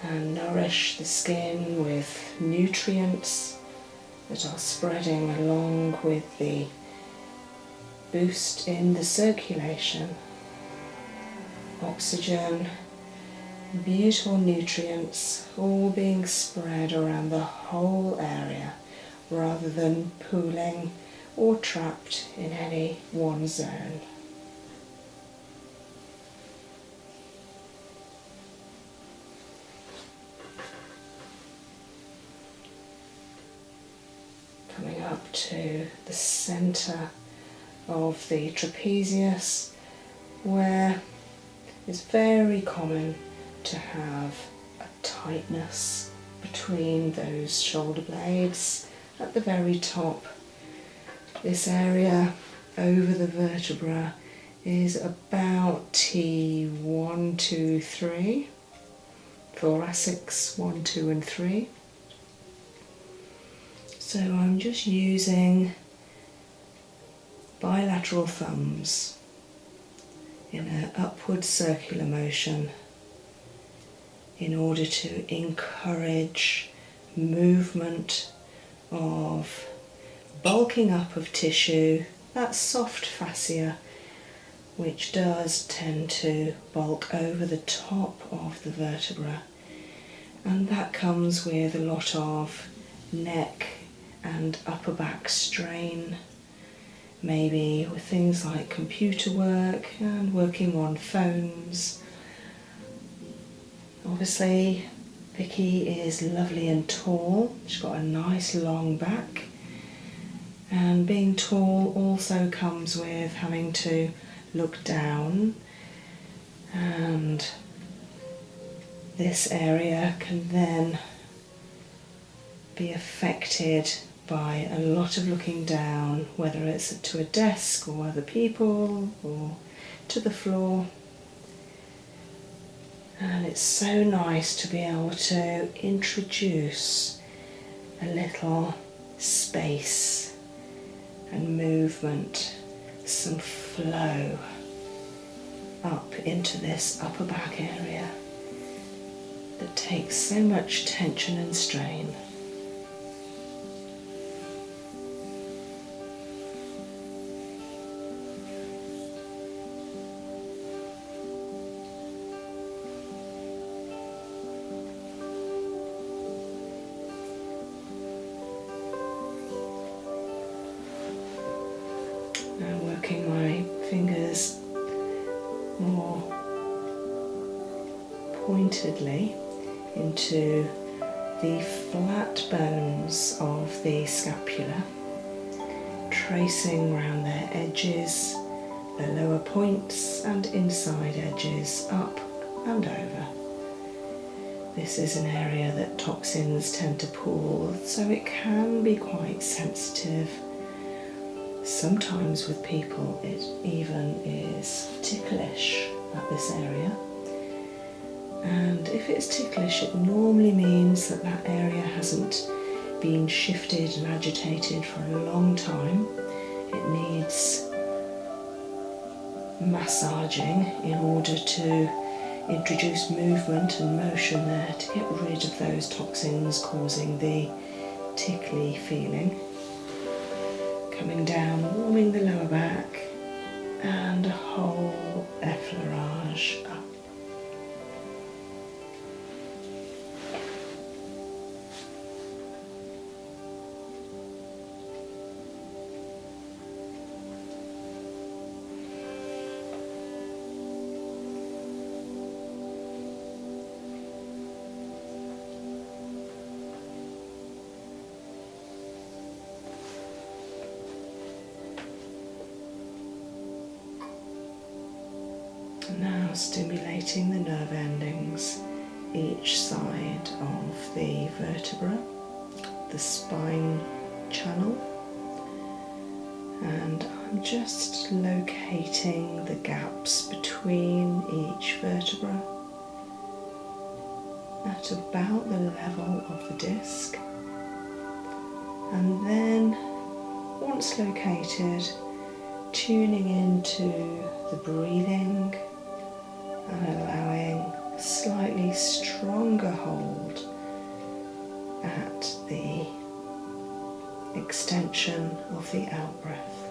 and nourish the skin with nutrients that are spreading along with the boost in the circulation. Oxygen, beautiful nutrients, all being spread around the whole area rather than pooling or trapped in any one zone. Coming up to the centre of the trapezius, where it's very common to have a tightness between those shoulder blades at the very top. This area over the vertebra is about T1, 2, 3, thoracics 1, 2 and 3. So I'm just using bilateral thumbs in an upward circular motion in order to encourage movement of bulking up of tissue, that soft fascia which does tend to bulk over the top of the vertebra, and that comes with a lot of neck and upper back strain, maybe with things like computer work and working on phones. Obviously Vikki is lovely and tall, she's got a nice long back. And being tall also comes with having to look down, and this area can then be affected by a lot of looking down, whether it's to a desk or other people or to the floor. And it's so nice to be able to introduce a little space and movement, some flow up into this upper back area that takes so much tension and strain. more pointedly into the flat bones of the scapula, tracing around their edges, their lower points and inside edges, up and over. This is an area that toxins tend to pool, so it can be quite sensitive. Sometimes with people it even is ticklish at this area. And if it's ticklish, it normally means that that area hasn't been shifted and agitated for a long time. It needs massaging in order to introduce movement and motion there to get rid of those toxins causing the tickly feeling. Coming down, warming the lower back, and a whole effleurage up. Now stimulating the nerve endings each side of the vertebra, the spine channel, and I'm just locating the gaps between each vertebra at about the level of the disc, and then once located, tuning into the breathing and allowing a slightly stronger hold at the extension of the out-breath.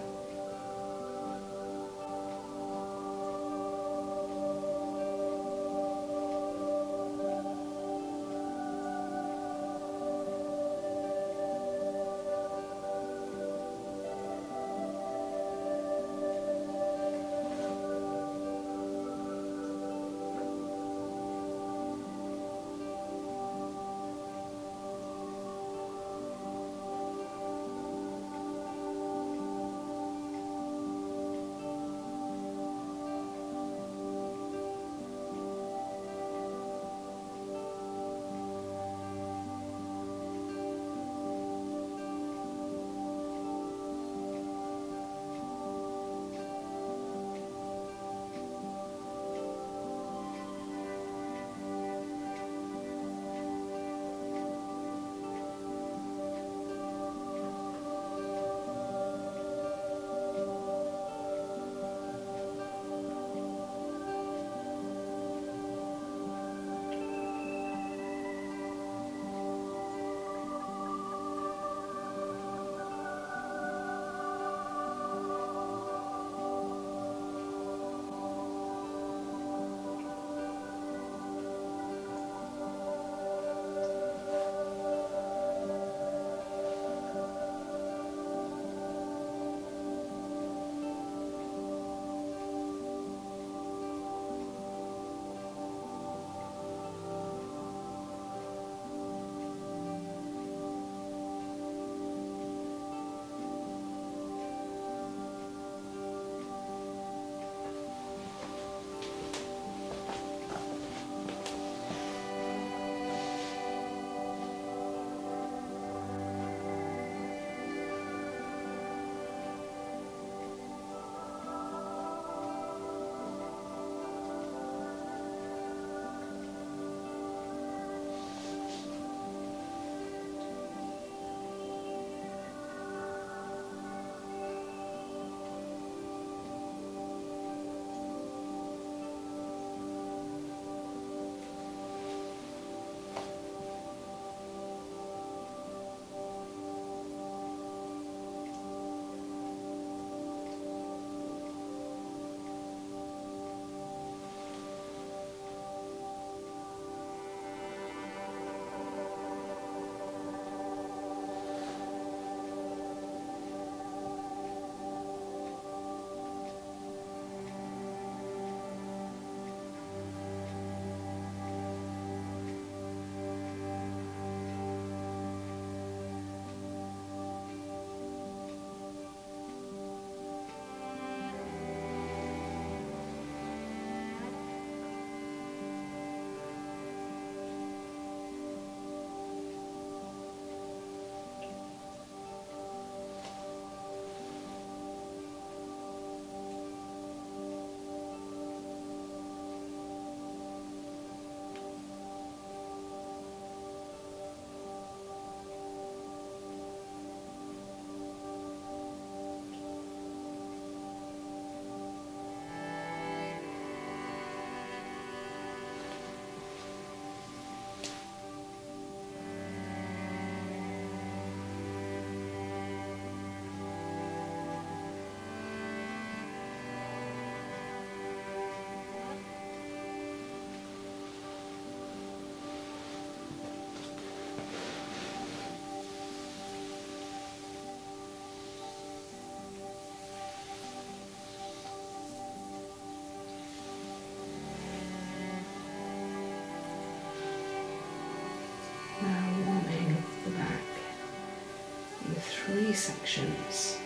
sections,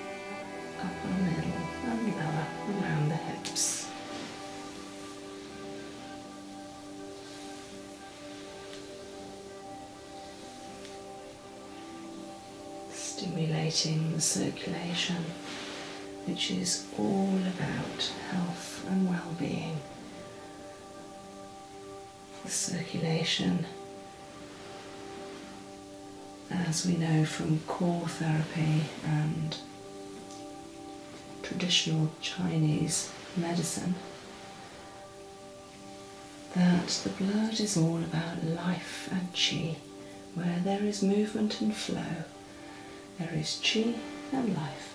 upper, middle and lower around the hips. Stimulating the circulation, which is all about health and well-being. The circulation, as we know from core therapy and traditional Chinese medicine, that the blood is all about life and qi. Where there is movement and flow, there is qi and life.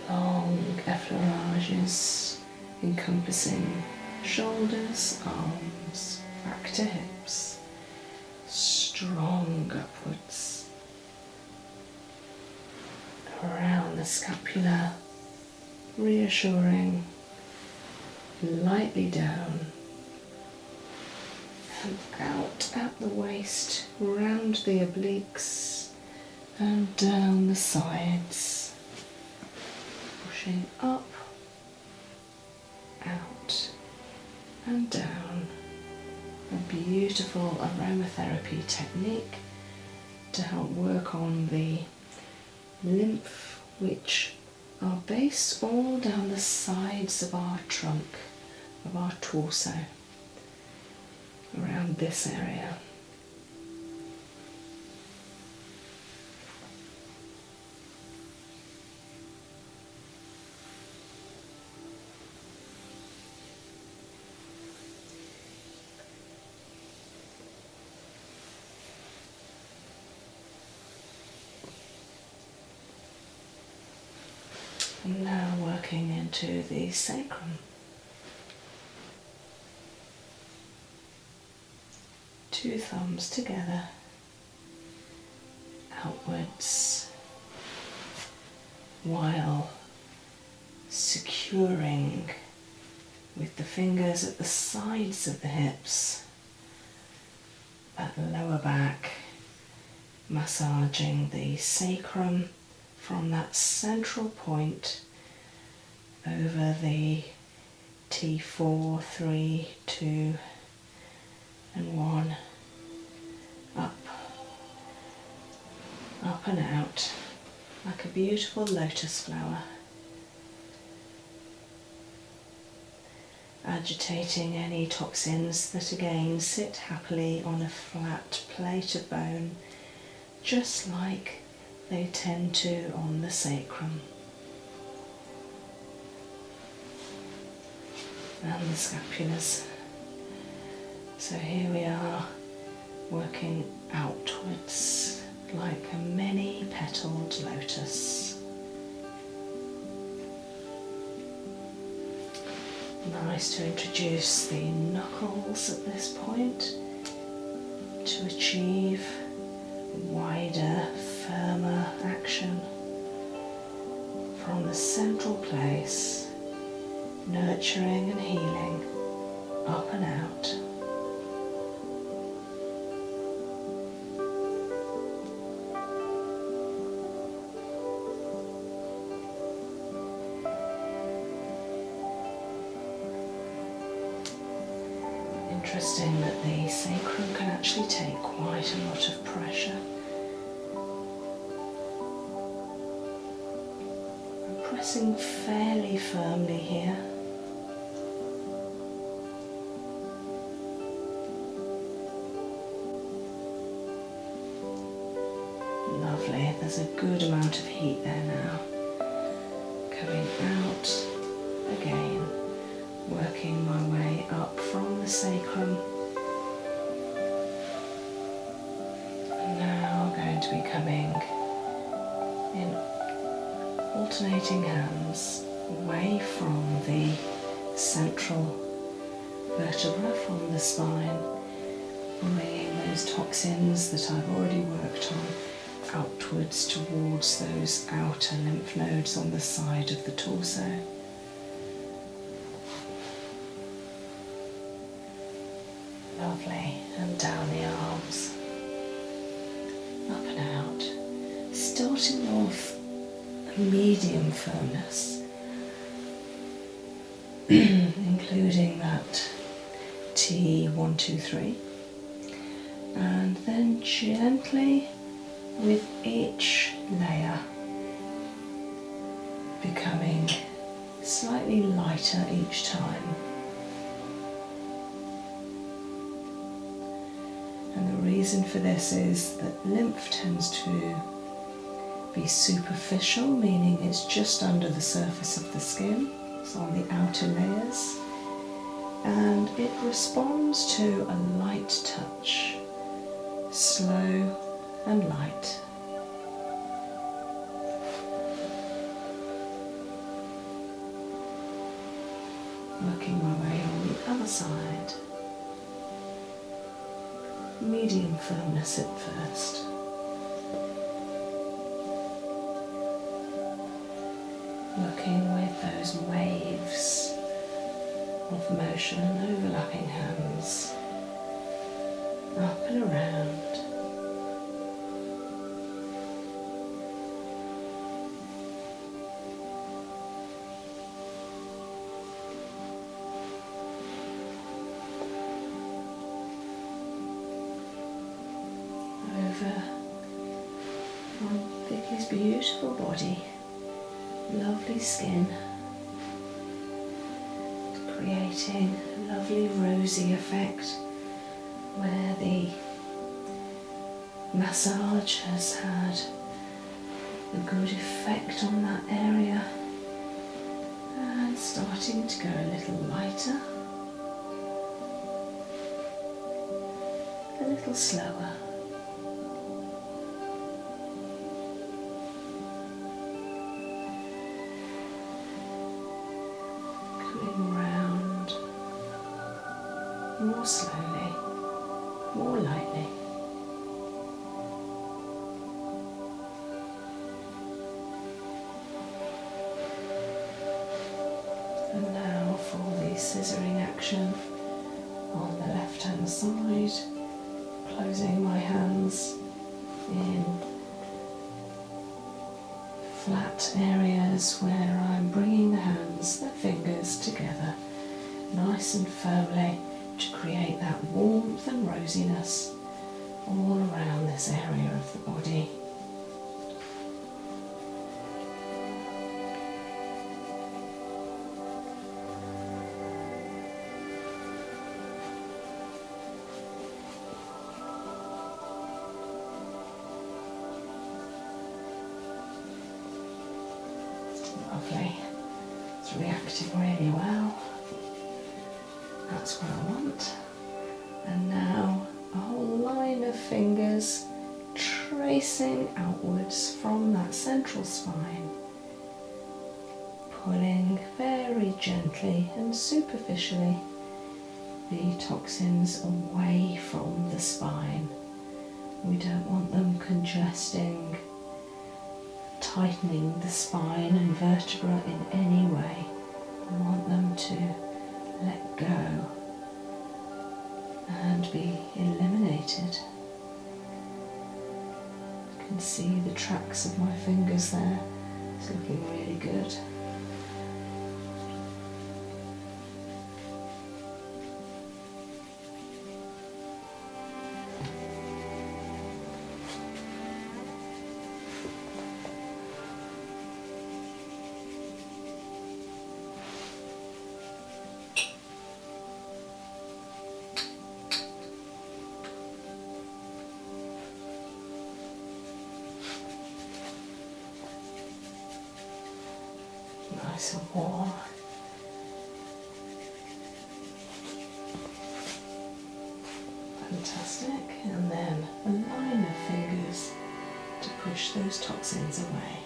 Long effleurages encompassing shoulders, arms, back to hips, strong upwards, around the scapula, reassuring, lightly down, and out at the waist, round the obliques, and down the sides, pushing up, out, and down. A beautiful aromatherapy technique to help work on the lymph, which are based all down the sides of our trunk, of our torso, around this area. And now working into the sacrum. Two thumbs together, outwards, while securing with the fingers at the sides of the hips, that lower back, massaging the sacrum from that central point over the T4, 3, 2 and 1, up and out, like a beautiful lotus flower. Agitating any toxins that again sit happily on a flat plate of bone, just like they tend to on the sacrum and the scapulas. So here we are, working outwards like a many-petaled lotus. Nice to introduce the knuckles at this point to achieve wider, firmer action from the central place, nurturing and healing up and out. Interesting that the sacrum can actually take quite a lot of pressure. I'm pressing fairly firmly here. Lovely, there's a good amount of heat there now. Coming out again. Working my way up from the sacrum. And now going to be coming in alternating hands away from the central vertebra, from the spine, bringing those toxins that I've already worked on outwards towards those outer lymph nodes on the side of the torso. Lovely. And down the arms. Up and out. Starting off a medium firmness. Including that T1, 2, 3. And then gently with each layer becoming slightly lighter each time. And the reason for this is that lymph tends to be superficial, meaning it's just under the surface of the skin, it's on the outer layers, and it responds to a light touch, slow and light. Working my way on the other side. Medium firmness at first. Working with those waves of motion, overlapping hands, up and around. Over on Vikki's beautiful body, lovely skin, creating a lovely rosy effect where the massage has had a good effect on that area, and starting to go a little lighter, a little slower. Coming round more slowly, more lightly. And now for the scissoring action on the left hand side, closing my hands in flat areas where I'm bringing the hands, the fingers together nice and firmly to create that warmth and rosiness all around this area of the body. Lovely. It's reacting really well. That's what I want. And now a whole line of fingers tracing outwards from that central spine, pulling very gently and superficially the toxins away from the spine. We don't want them congesting, tightening the spine and vertebra in any way. We want them to let go and be eliminated. You can see the tracks of my fingers there. It's looking really good. Nice and warm. Fantastic. And then a line of fingers to push those toxins away.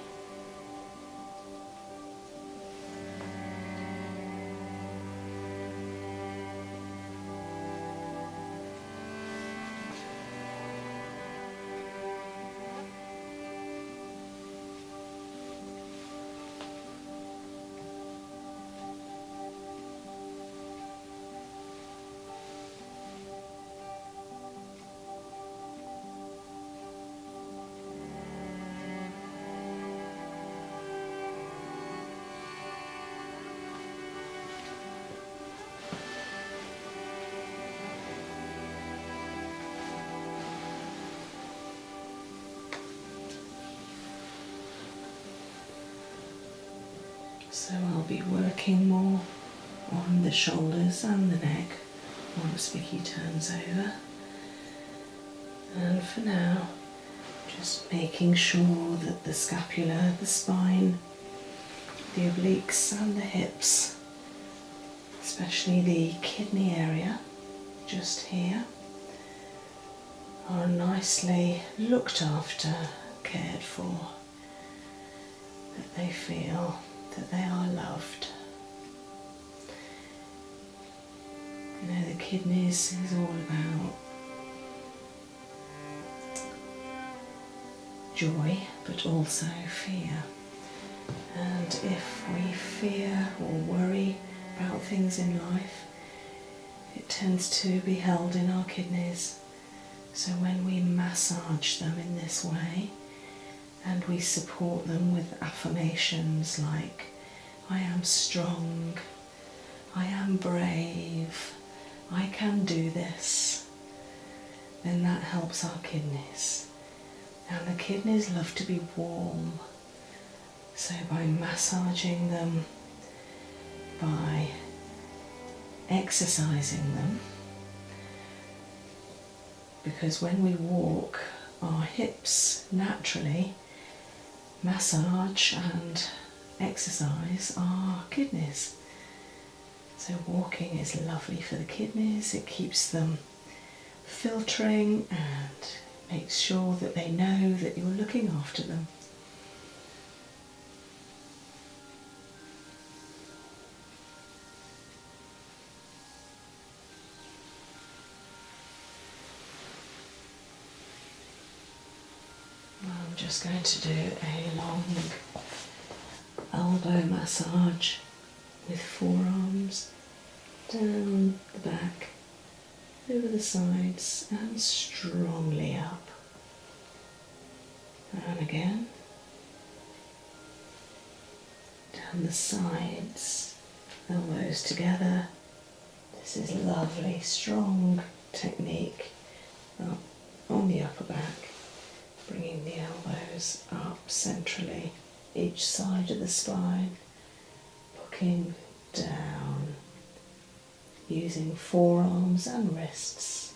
So I'll be working more on the shoulders and the neck once Vikki turns over. And for now, just making sure that the scapula, the spine, the obliques and the hips, especially the kidney area just here, are nicely looked after, cared for, that they feel that they are loved. You know, the kidneys is all about joy, but also fear. And if we fear or worry about things in life, it tends to be held in our kidneys. So when we massage them in this way, and we support them with affirmations like, I am strong, I am brave, I can do this, then that helps our kidneys. And the kidneys love to be warm. So by massaging them, by exercising them, because when we walk, our hips naturally massage and exercise our kidneys. So walking is lovely for the kidneys. It keeps them filtering and makes sure that they know that you're looking after them. I'm just going to do a long elbow massage with forearms down the back, over the sides and strongly up. And again, down the sides, elbows together. This is lovely, strong technique up on the upper back. Bringing the elbows up centrally, each side of the spine, looking down, using forearms and wrists,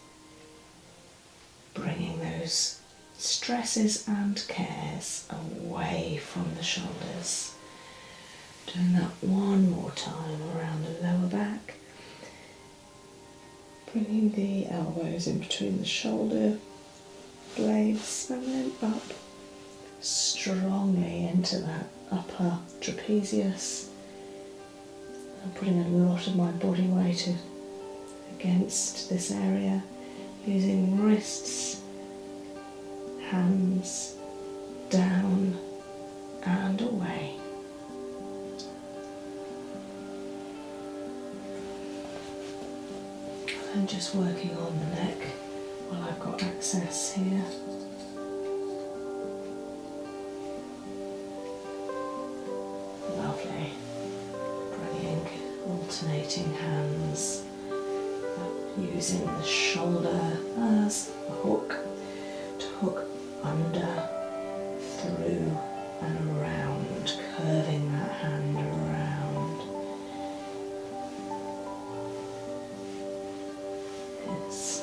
bringing those stresses and cares away from the shoulders. Doing that one more time around the lower back, bringing the elbows in between the shoulder blades and then up strongly into that upper trapezius. I'm putting a lot of my body weight against this area, using wrists, hands, down and away. And just working on the neck while I've got access here. Lovely. Bringing alternating hands, using the shoulder as a hook to hook under, through and around, curving that hand around. It's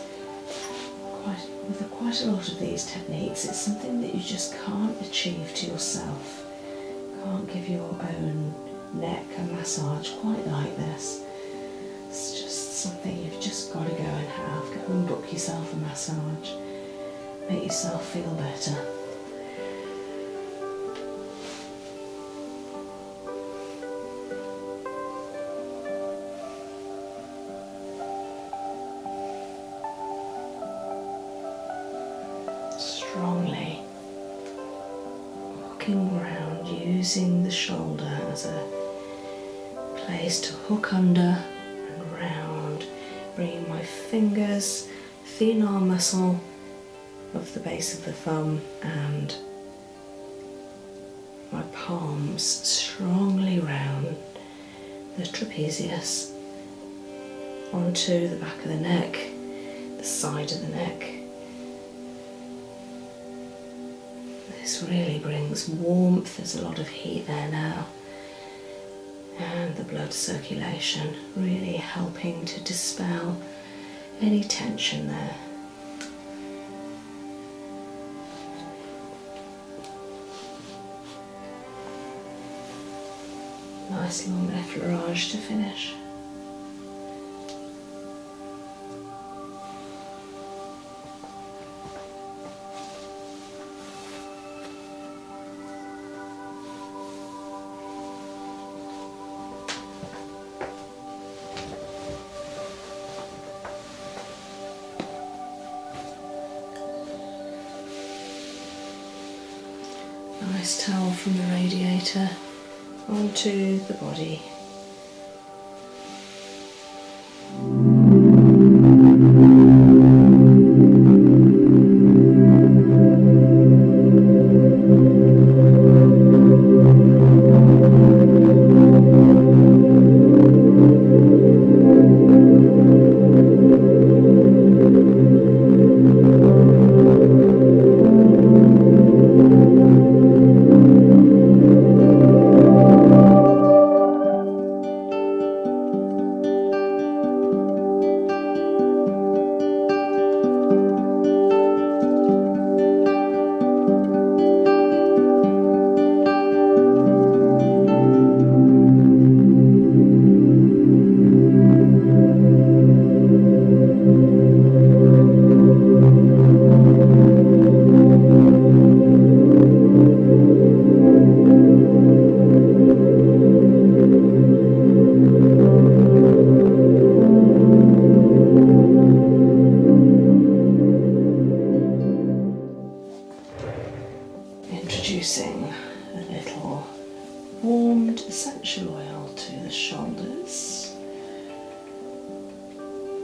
quite a lot of these techniques, it's something that you just can't achieve to yourself. You can't give your own neck a massage quite like this. It's just something you've just got to go and have. Go and book yourself a massage. Make yourself feel better. Strongly walking around, using the shoulder as a place to hook under and round, bringing my fingers, thenar muscle of the base of the thumb and my palms strongly round the trapezius onto the back of the neck, the side of the neck. This really brings warmth, there's a lot of heat there now, blood circulation, really helping to dispel any tension there. Nice long effleurage to finish. Nice towel from the radiator onto the body. Introducing a little warmed essential oil to the shoulders.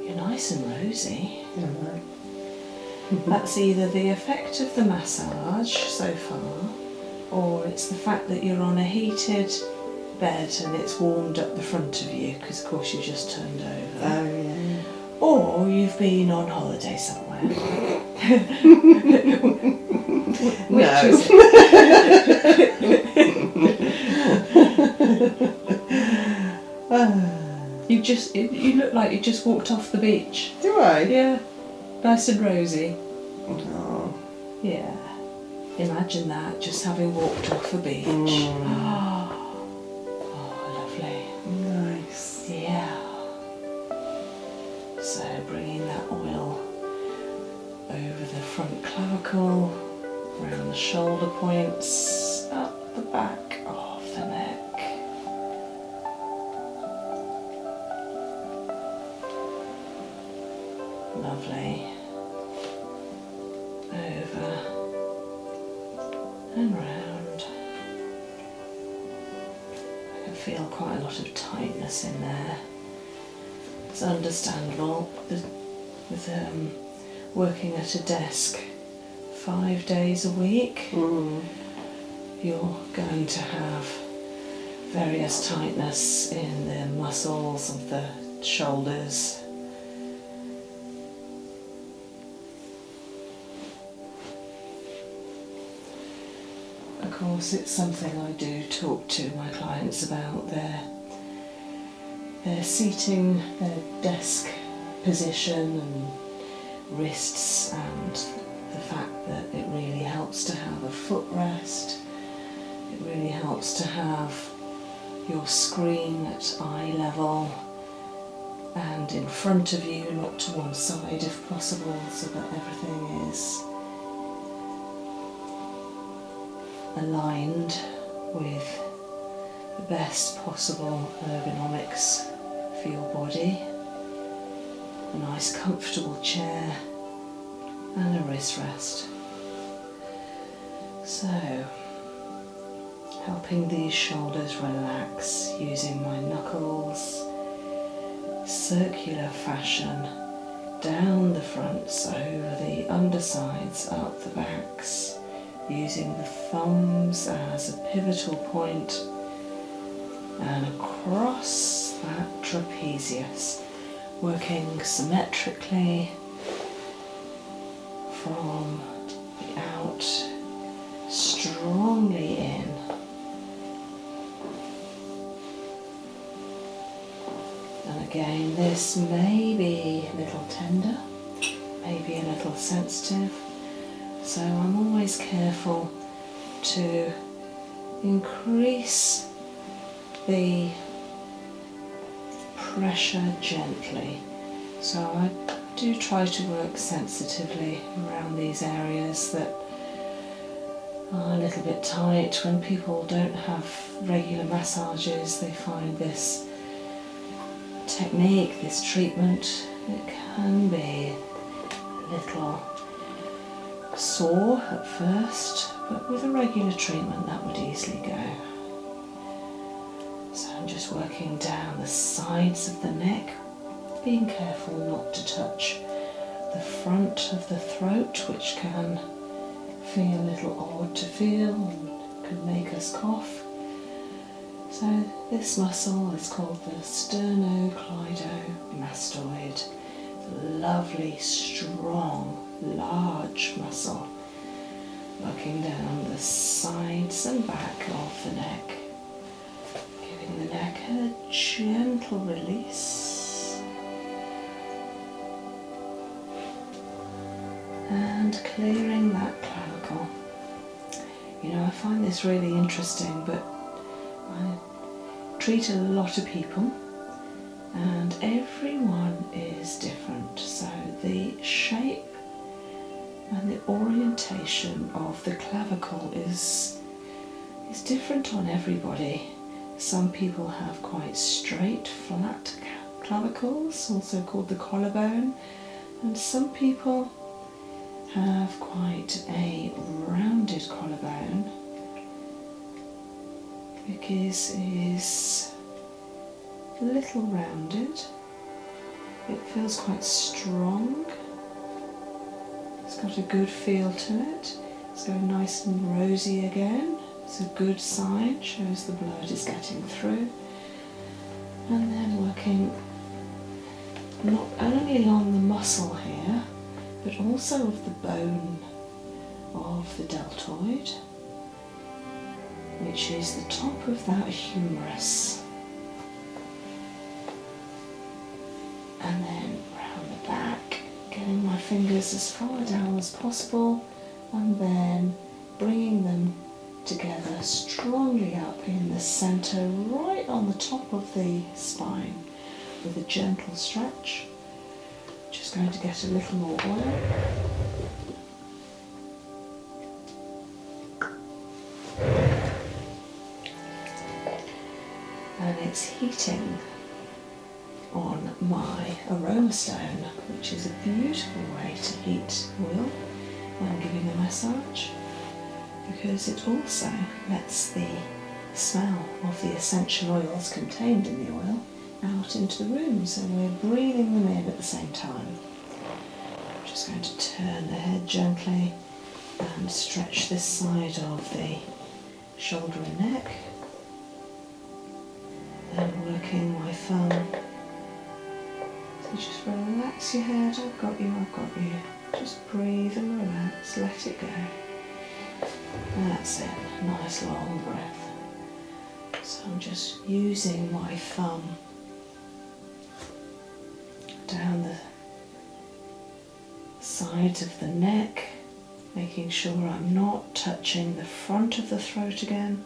You're nice and rosy. That's either the effect of the massage so far, or it's the fact that you're on a heated bed and it's warmed up the front of you, because of course you just turned over. Oh yeah. Or you've been on holiday somewhere. Which is it? You look like you just walked off the beach. Do I? Yeah, nice and rosy. Oh. Yeah, imagine that, just having walked off a beach. Oh, lovely. Nice. Yeah. So bringing that oil over the front clavicle, around the shoulder points, up the back of the neck. Lovely. Over and round. I can feel quite a lot of tightness in there. It's understandable with working at a desk 5 days a week. You're going to have various tightness in the muscles of the shoulders. Of course, it's something I do talk to my clients about, their seating, their desk position and wrists, and the fact that it really helps to have a footrest. It really helps to have your screen at eye level and in front of you, not to one side if possible, so that everything is aligned with the best possible ergonomics for your body. A nice comfortable chair and a wrist rest. So, helping these shoulders relax using my knuckles, circular fashion, down the fronts, over the undersides, up the backs, using the thumbs as a pivotal point, and across that trapezius, working symmetrically from the out, strongly in, again, this may be a little tender, maybe a little sensitive, so I'm always careful to increase the pressure gently. So I do try to work sensitively around these areas that are a little bit tight. When people don't have regular massages, they find this technique, this treatment, it can be a little sore at first, but with a regular treatment that would easily go. So I'm just working down the sides of the neck, being careful not to touch the front of the throat, which can feel a little odd to feel and can make us cough. So this muscle is called the sternocleidomastoid. Lovely, strong, large muscle working down the sides and back of the neck, giving the neck a gentle release and clearing that clavicle. You know, I find this really interesting, but I treat a lot of people and everyone is different, so the shape and the orientation of the clavicle is different on everybody. Some people have quite straight, flat clavicles, also called the collarbone, and some people have quite a rounded collarbone. Vicki's is a little rounded. It feels quite strong. It's got a good feel to it. It's going nice and rosy again. It's a good sign, shows the blood is getting through. And then working not only on the muscle here, but also of the bone of the deltoid, which is the top of that humerus. And then round the back, getting my fingers as far down as possible, and then bringing them together strongly up in the centre, right on the top of the spine, with a gentle stretch. Just going to get a little more oil. And it's heating on my aroma stone, which is a beautiful way to heat oil when giving a massage, because it also lets the smell of the essential oils contained in the oil out into the room, so we're breathing them in at the same time. I'm just going to turn the head gently and stretch this side of the shoulder and neck, then working my thumb. So just relax your head. I've got you, I've got you. Just breathe and relax, let it go. That's it, nice long breath. So I'm just using my thumb down the sides of the neck, making sure I'm not touching the front of the throat again,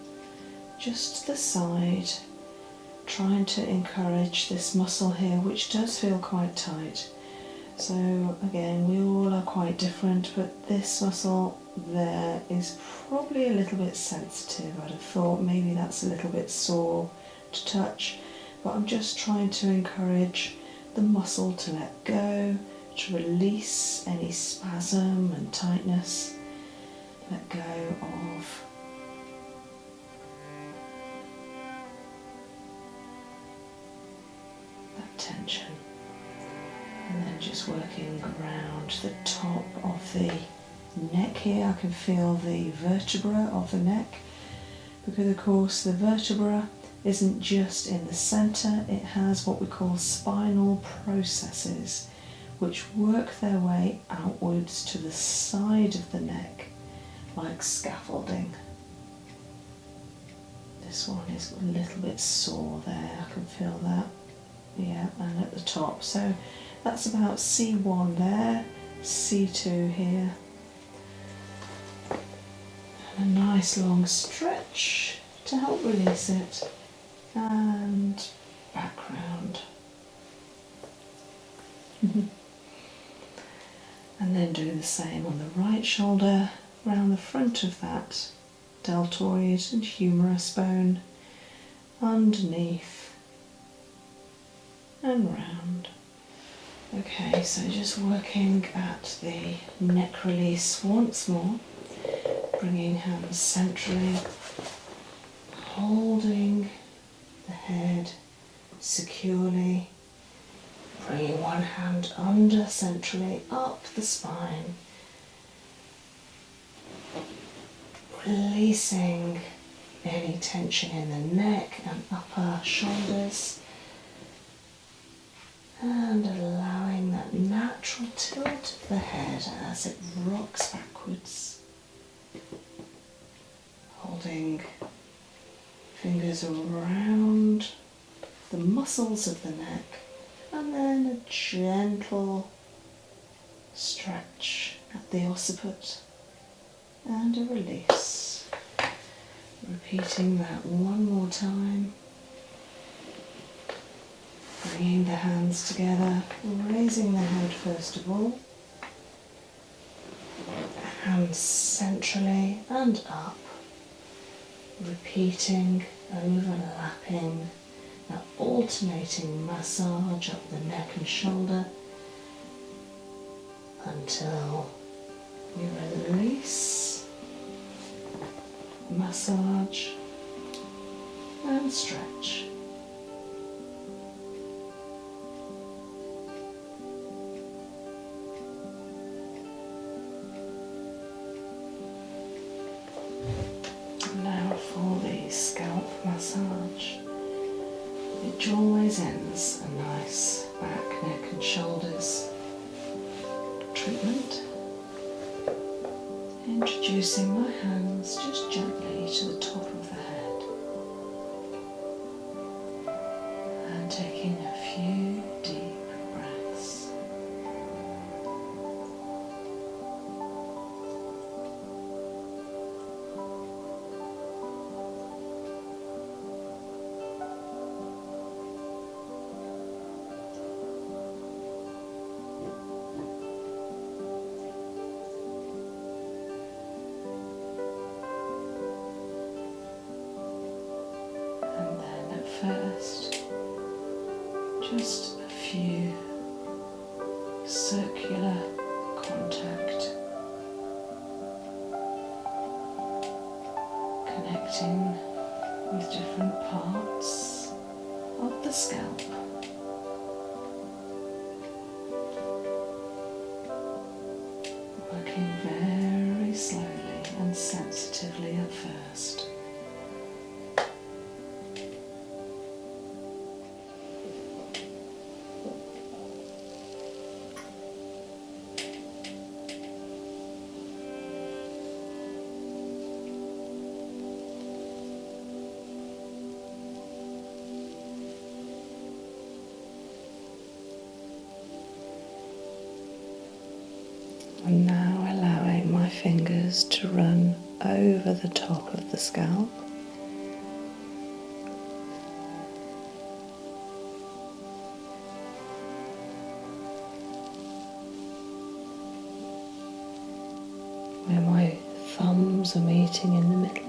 just the side, trying to encourage this muscle here, which does feel quite tight. So again, we all are quite different, but this muscle there is probably a little bit sensitive. I'd have thought maybe that's a little bit sore to touch, but I'm just trying to encourage the muscle to let go, to release any spasm and tightness, let go of that tension. And then just working around the top of the neck here. I can feel the vertebra of the neck, because of course the vertebra isn't just in the centre, it has what we call spinal processes which work their way outwards to the side of the neck like scaffolding. This one is a little bit sore there, I can feel that. Yeah, and at the top. So that's about C1 there, C2 here. And a nice long stretch to help release it. And background. And then do the same on the right shoulder, around the front of that deltoid and humerus bone, underneath and round. Okay, so just working at the neck release once more, bringing hands centrally, holding the head securely, bringing one hand under centrally up the spine, releasing any tension in the neck and upper shoulders, and allowing that natural tilt of the head as it rocks backwards. Holding fingers around the muscles of the neck, and then a gentle stretch at the occiput and a release. Repeating that one more time. Bringing the hands together, raising the head first of all. Hands centrally and up. Repeating, overlapping, that alternating massage up the neck and shoulder until we release, massage and stretch. Now for the scalp massage, which always ends a nice back, neck and shoulders treatment. Introducing my hands just gently to the top of the head and taking a few deep breaths. First, just a few circular contact, connecting with different parts of the scalp. Working very slowly and sensitively at first. And now allowing my fingers to run over the top of the scalp. Where my thumbs are meeting in the middle.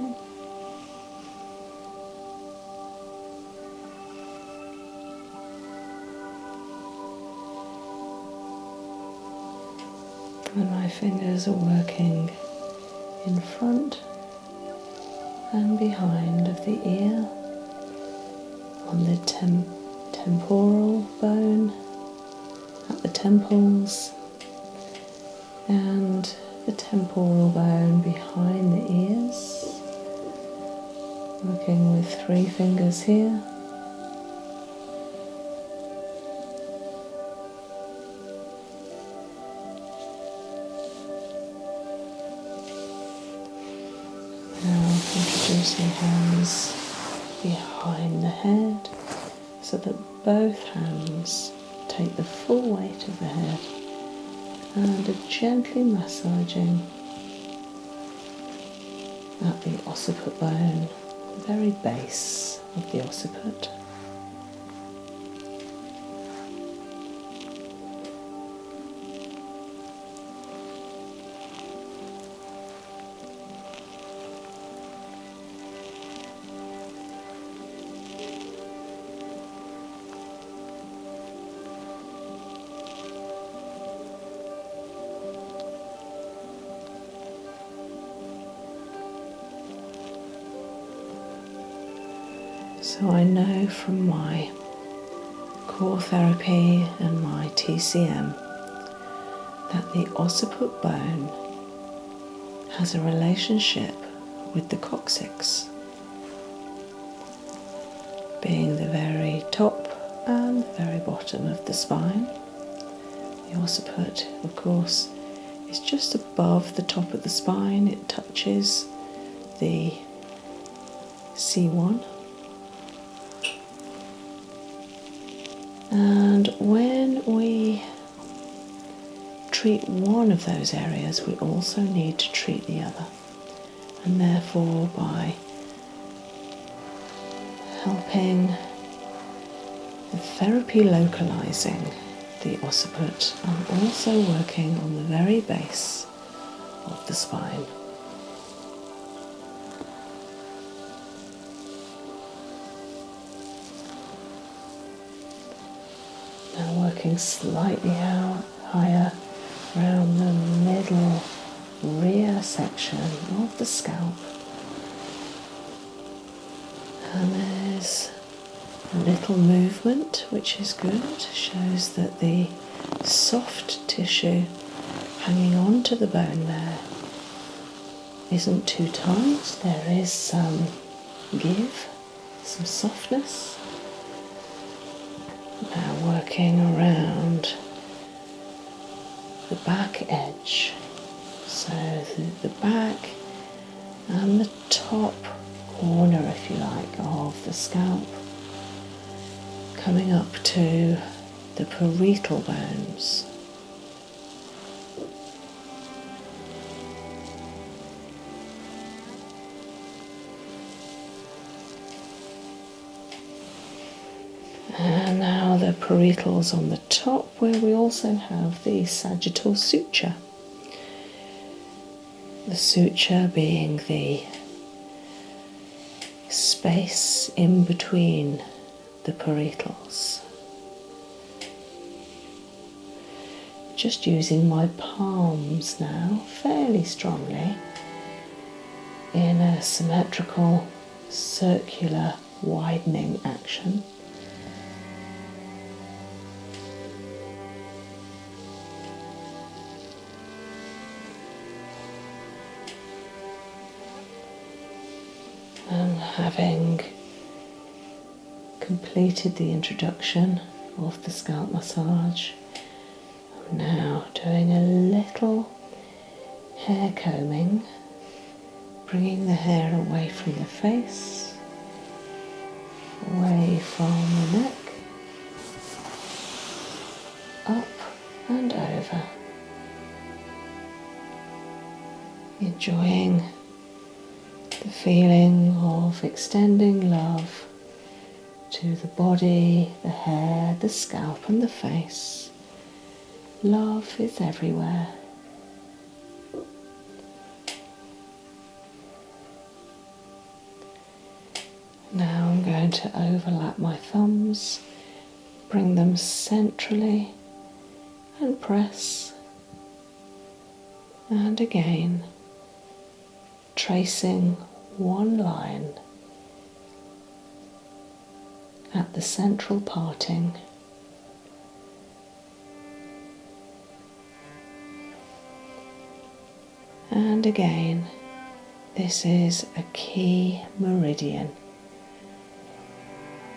And my fingers are working in front and behind of the ear, on the temporal bone, at the temples, and the temporal bone behind the ears. Working with 3 fingers here. Now introducing hands behind the head, so that both hands take the full weight of the head and are gently massaging at the occiput bone, the very base of the occiput. So I know from my core therapy and my TCM that the occiput bone has a relationship with the coccyx, being the very top and the very bottom of the spine. The occiput, of course, is just above the top of the spine. It touches the C1. And when we treat one of those areas, we also need to treat the other. And therefore, by helping the therapy localizing the occiput, I'm also working on the very base of the spine. Now working slightly out higher around the middle rear section of the scalp. And there's a little movement, which is good, shows that the soft tissue hanging on to the bone there isn't too tight. There is some give, some softness. Now working around the back edge, so the back and the top corner, if you like, of the scalp, coming up to the parietal bones. And now the parietals on the top, where we also have the sagittal suture. The suture being the space in between the parietals. Just using my palms now fairly strongly in a symmetrical circular widening action. And having completed the introduction of the scalp massage, I'm now doing a little hair combing, bringing the hair away from the face, away from the neck, up and over, enjoying the feeling of extending love to the body, the hair, the scalp and the face. Love is everywhere. Now I'm going to overlap my thumbs, bring them centrally and press. And again, tracing one line at the central parting. And again, this is a key meridian,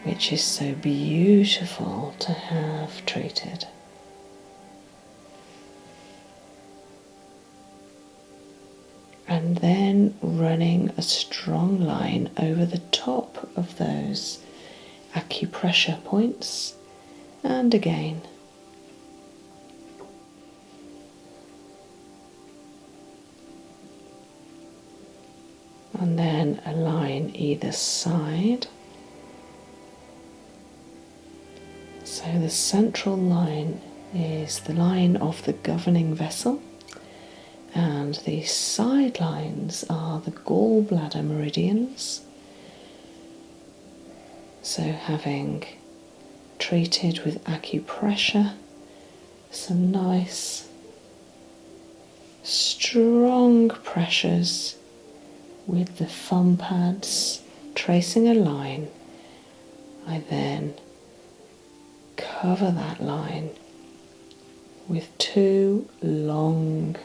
which is so beautiful to have treated. And then running a strong line over the top of those acupressure points, and again. And then align either side. So the central line is the line of the governing vessel, and the side lines are the gallbladder meridians. So having treated with acupressure, some nice strong pressures with the thumb pads tracing a line, I then cover that line with 2 long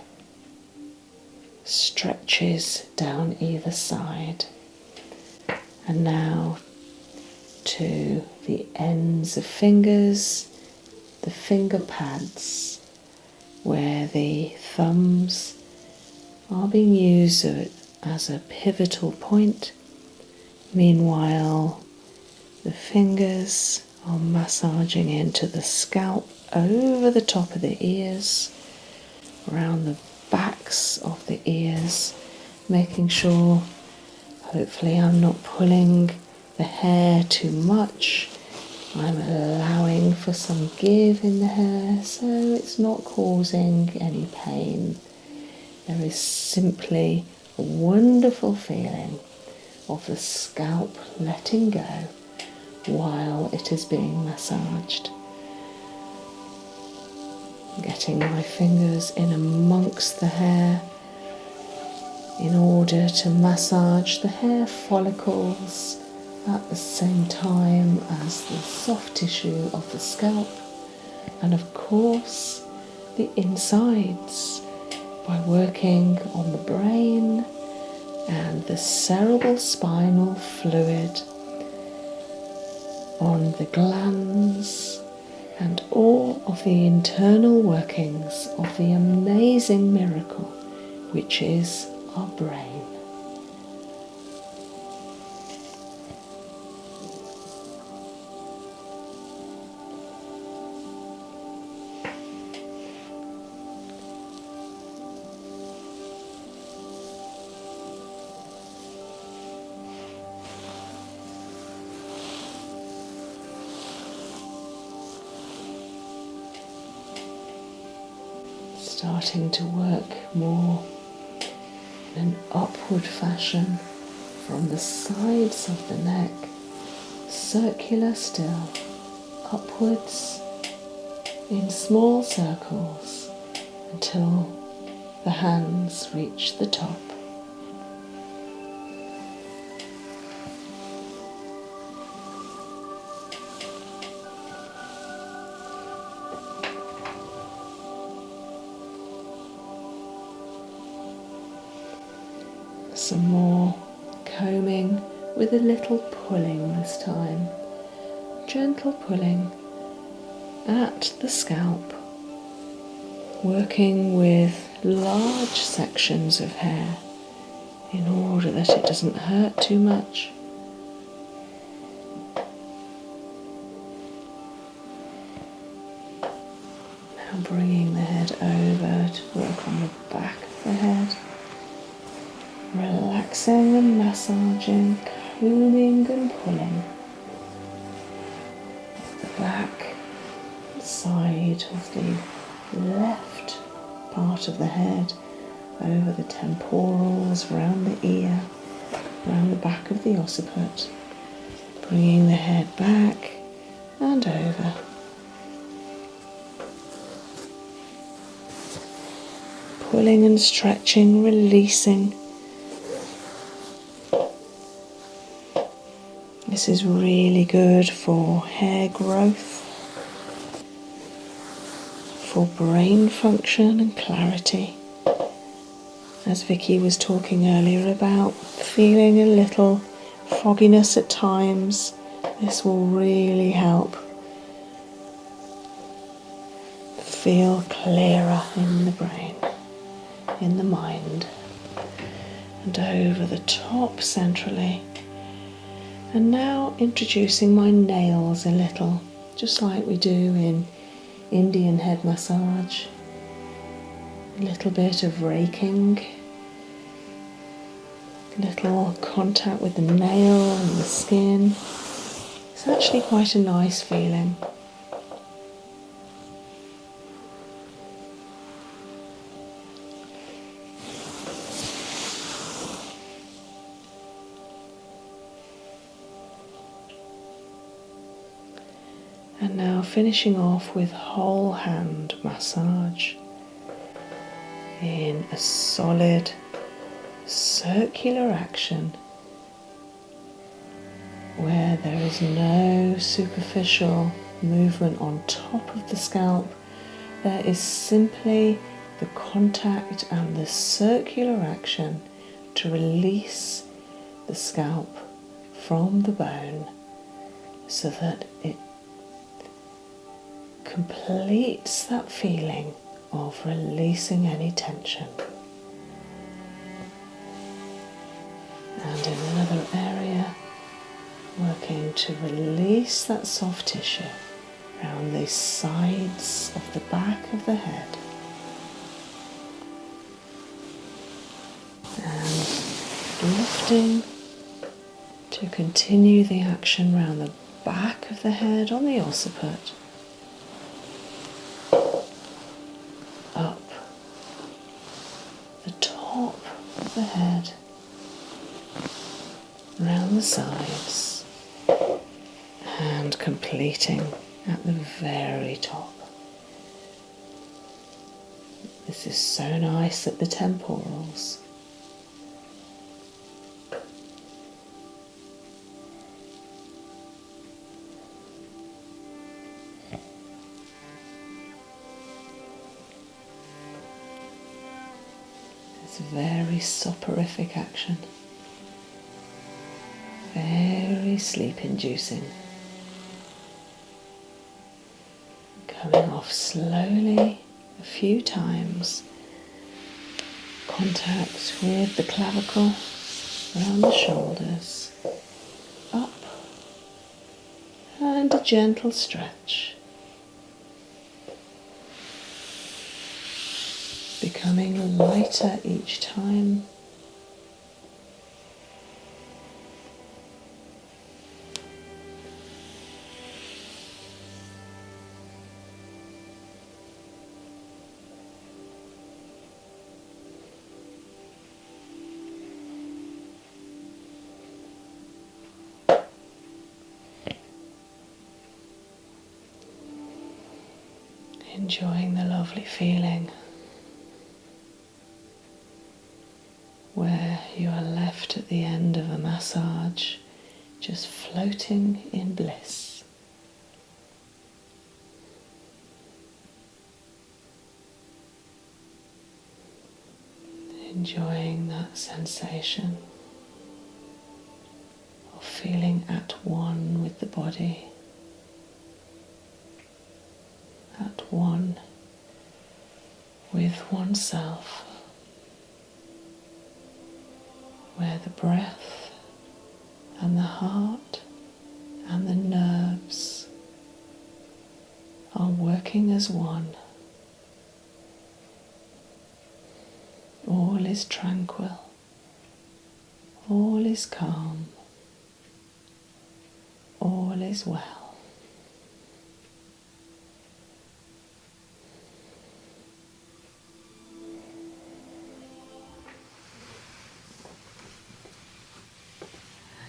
stretches down either side. And now to the ends of fingers, the finger pads, where the thumbs are being used as a pivotal point. Meanwhile, the fingers are massaging into the scalp, over the top of the ears, around the backs of the ears, making sure, hopefully, I'm not pulling the hair too much. I'm allowing for some give in the hair so it's not causing any pain. There is simply a wonderful feeling of the scalp letting go while it is being massaged. Getting my fingers in amongst the hair in order to massage the hair follicles at the same time as the soft tissue of the scalp, and of course the insides by working on the brain and the cerebral spinal fluid, on the glands, and all of the internal workings of the amazing miracle which is our brain. Starting to work more in an upward fashion from the sides of the neck, circular still, upwards in small circles until the hands reach the top. Some more combing with a little pulling this time. Gentle pulling at the scalp, working with large sections of hair in order that it doesn't hurt too much. Now bringing the head over to work on the back of the head. Relaxing and massaging, combing and pulling the back side of the left part of the head, over the temporals, round the ear, round the back of the occiput, bringing the head back and over. Pulling and stretching, releasing. This is really good for hair growth, for brain function and clarity. As Vikki was talking earlier about feeling a little fogginess at times, this will really help feel clearer in the brain, in the mind, and over the top centrally. And now introducing my nails a little, just like we do in Indian head massage. A little bit of raking, little contact with the nail and the skin. It's actually quite a nice feeling. And now finishing off with whole hand massage in a solid circular action where there is no superficial movement on top of the scalp. There is simply the contact and the circular action to release the scalp from the bone so that it completes that feeling of releasing any tension. And in another area, working to release that soft tissue around the sides of the back of the head. And lifting to continue the action around the back of the head on the occiput. Up the top of the head, around the sides, and completing at the very top. This is so nice at the temporals. It's very soporific action. Very sleep inducing. Coming off slowly a few times. Contact with the clavicle around the shoulders. Up. And a gentle stretch. Becoming lighter each time. Enjoying the lovely feeling where you are left at the end of a massage, just floating in bliss. Enjoying that sensation of feeling at one with the body, at one with oneself, where the breath and the heart and the nerves are working as one. All is tranquil, all is calm, all is well.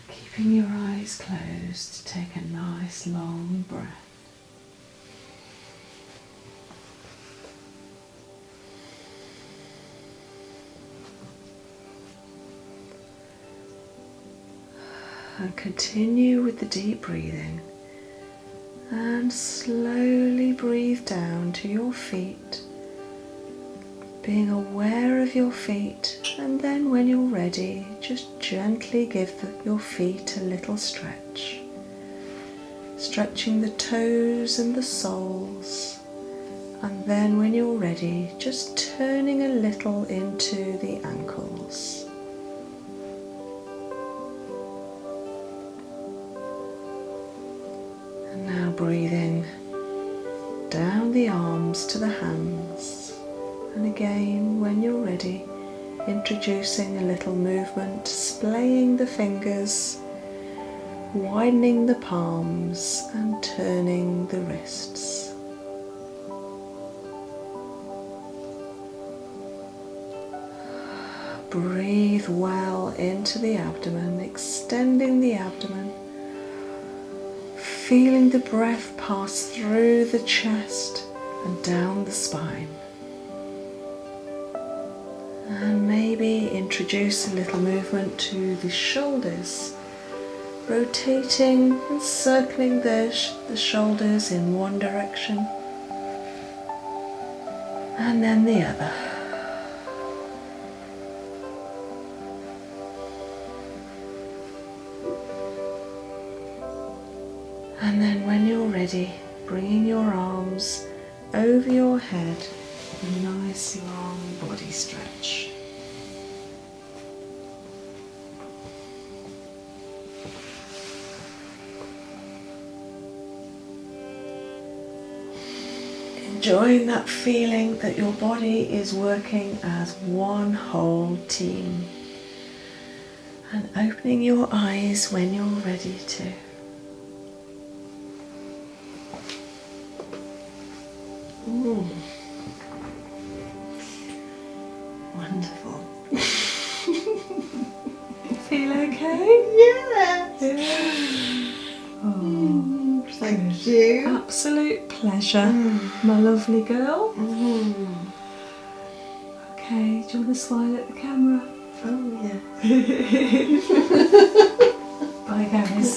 Keeping your eyes closed, take a nice long breath. And continue with the deep breathing and slowly breathe down to your feet, being aware of your feet, and then when you're ready, just gently give your feet a little stretch, stretching the toes and the soles, and then when you're ready, just turning a little into the ankles. breathing down the arms to the hands, and again when you're ready, introducing a little movement, splaying the fingers, widening the palms and turning the wrists. Breathe well into the abdomen, extending the abdomen, feeling the breath pass through the chest and down the spine. And maybe introduce a little movement to the shoulders, rotating and circling the shoulders in one direction and then the other. And then when you're ready, bringing your arms over your head, a nice long body stretch. Enjoying that feeling that your body is working as one whole team. And opening your eyes when you're ready to. Wonderful. Feel okay? Yes. Yeah. Oh, thank you. Absolute pleasure, my lovely girl. Okay, do you want to smile at the camera? Oh yeah. Bye guys.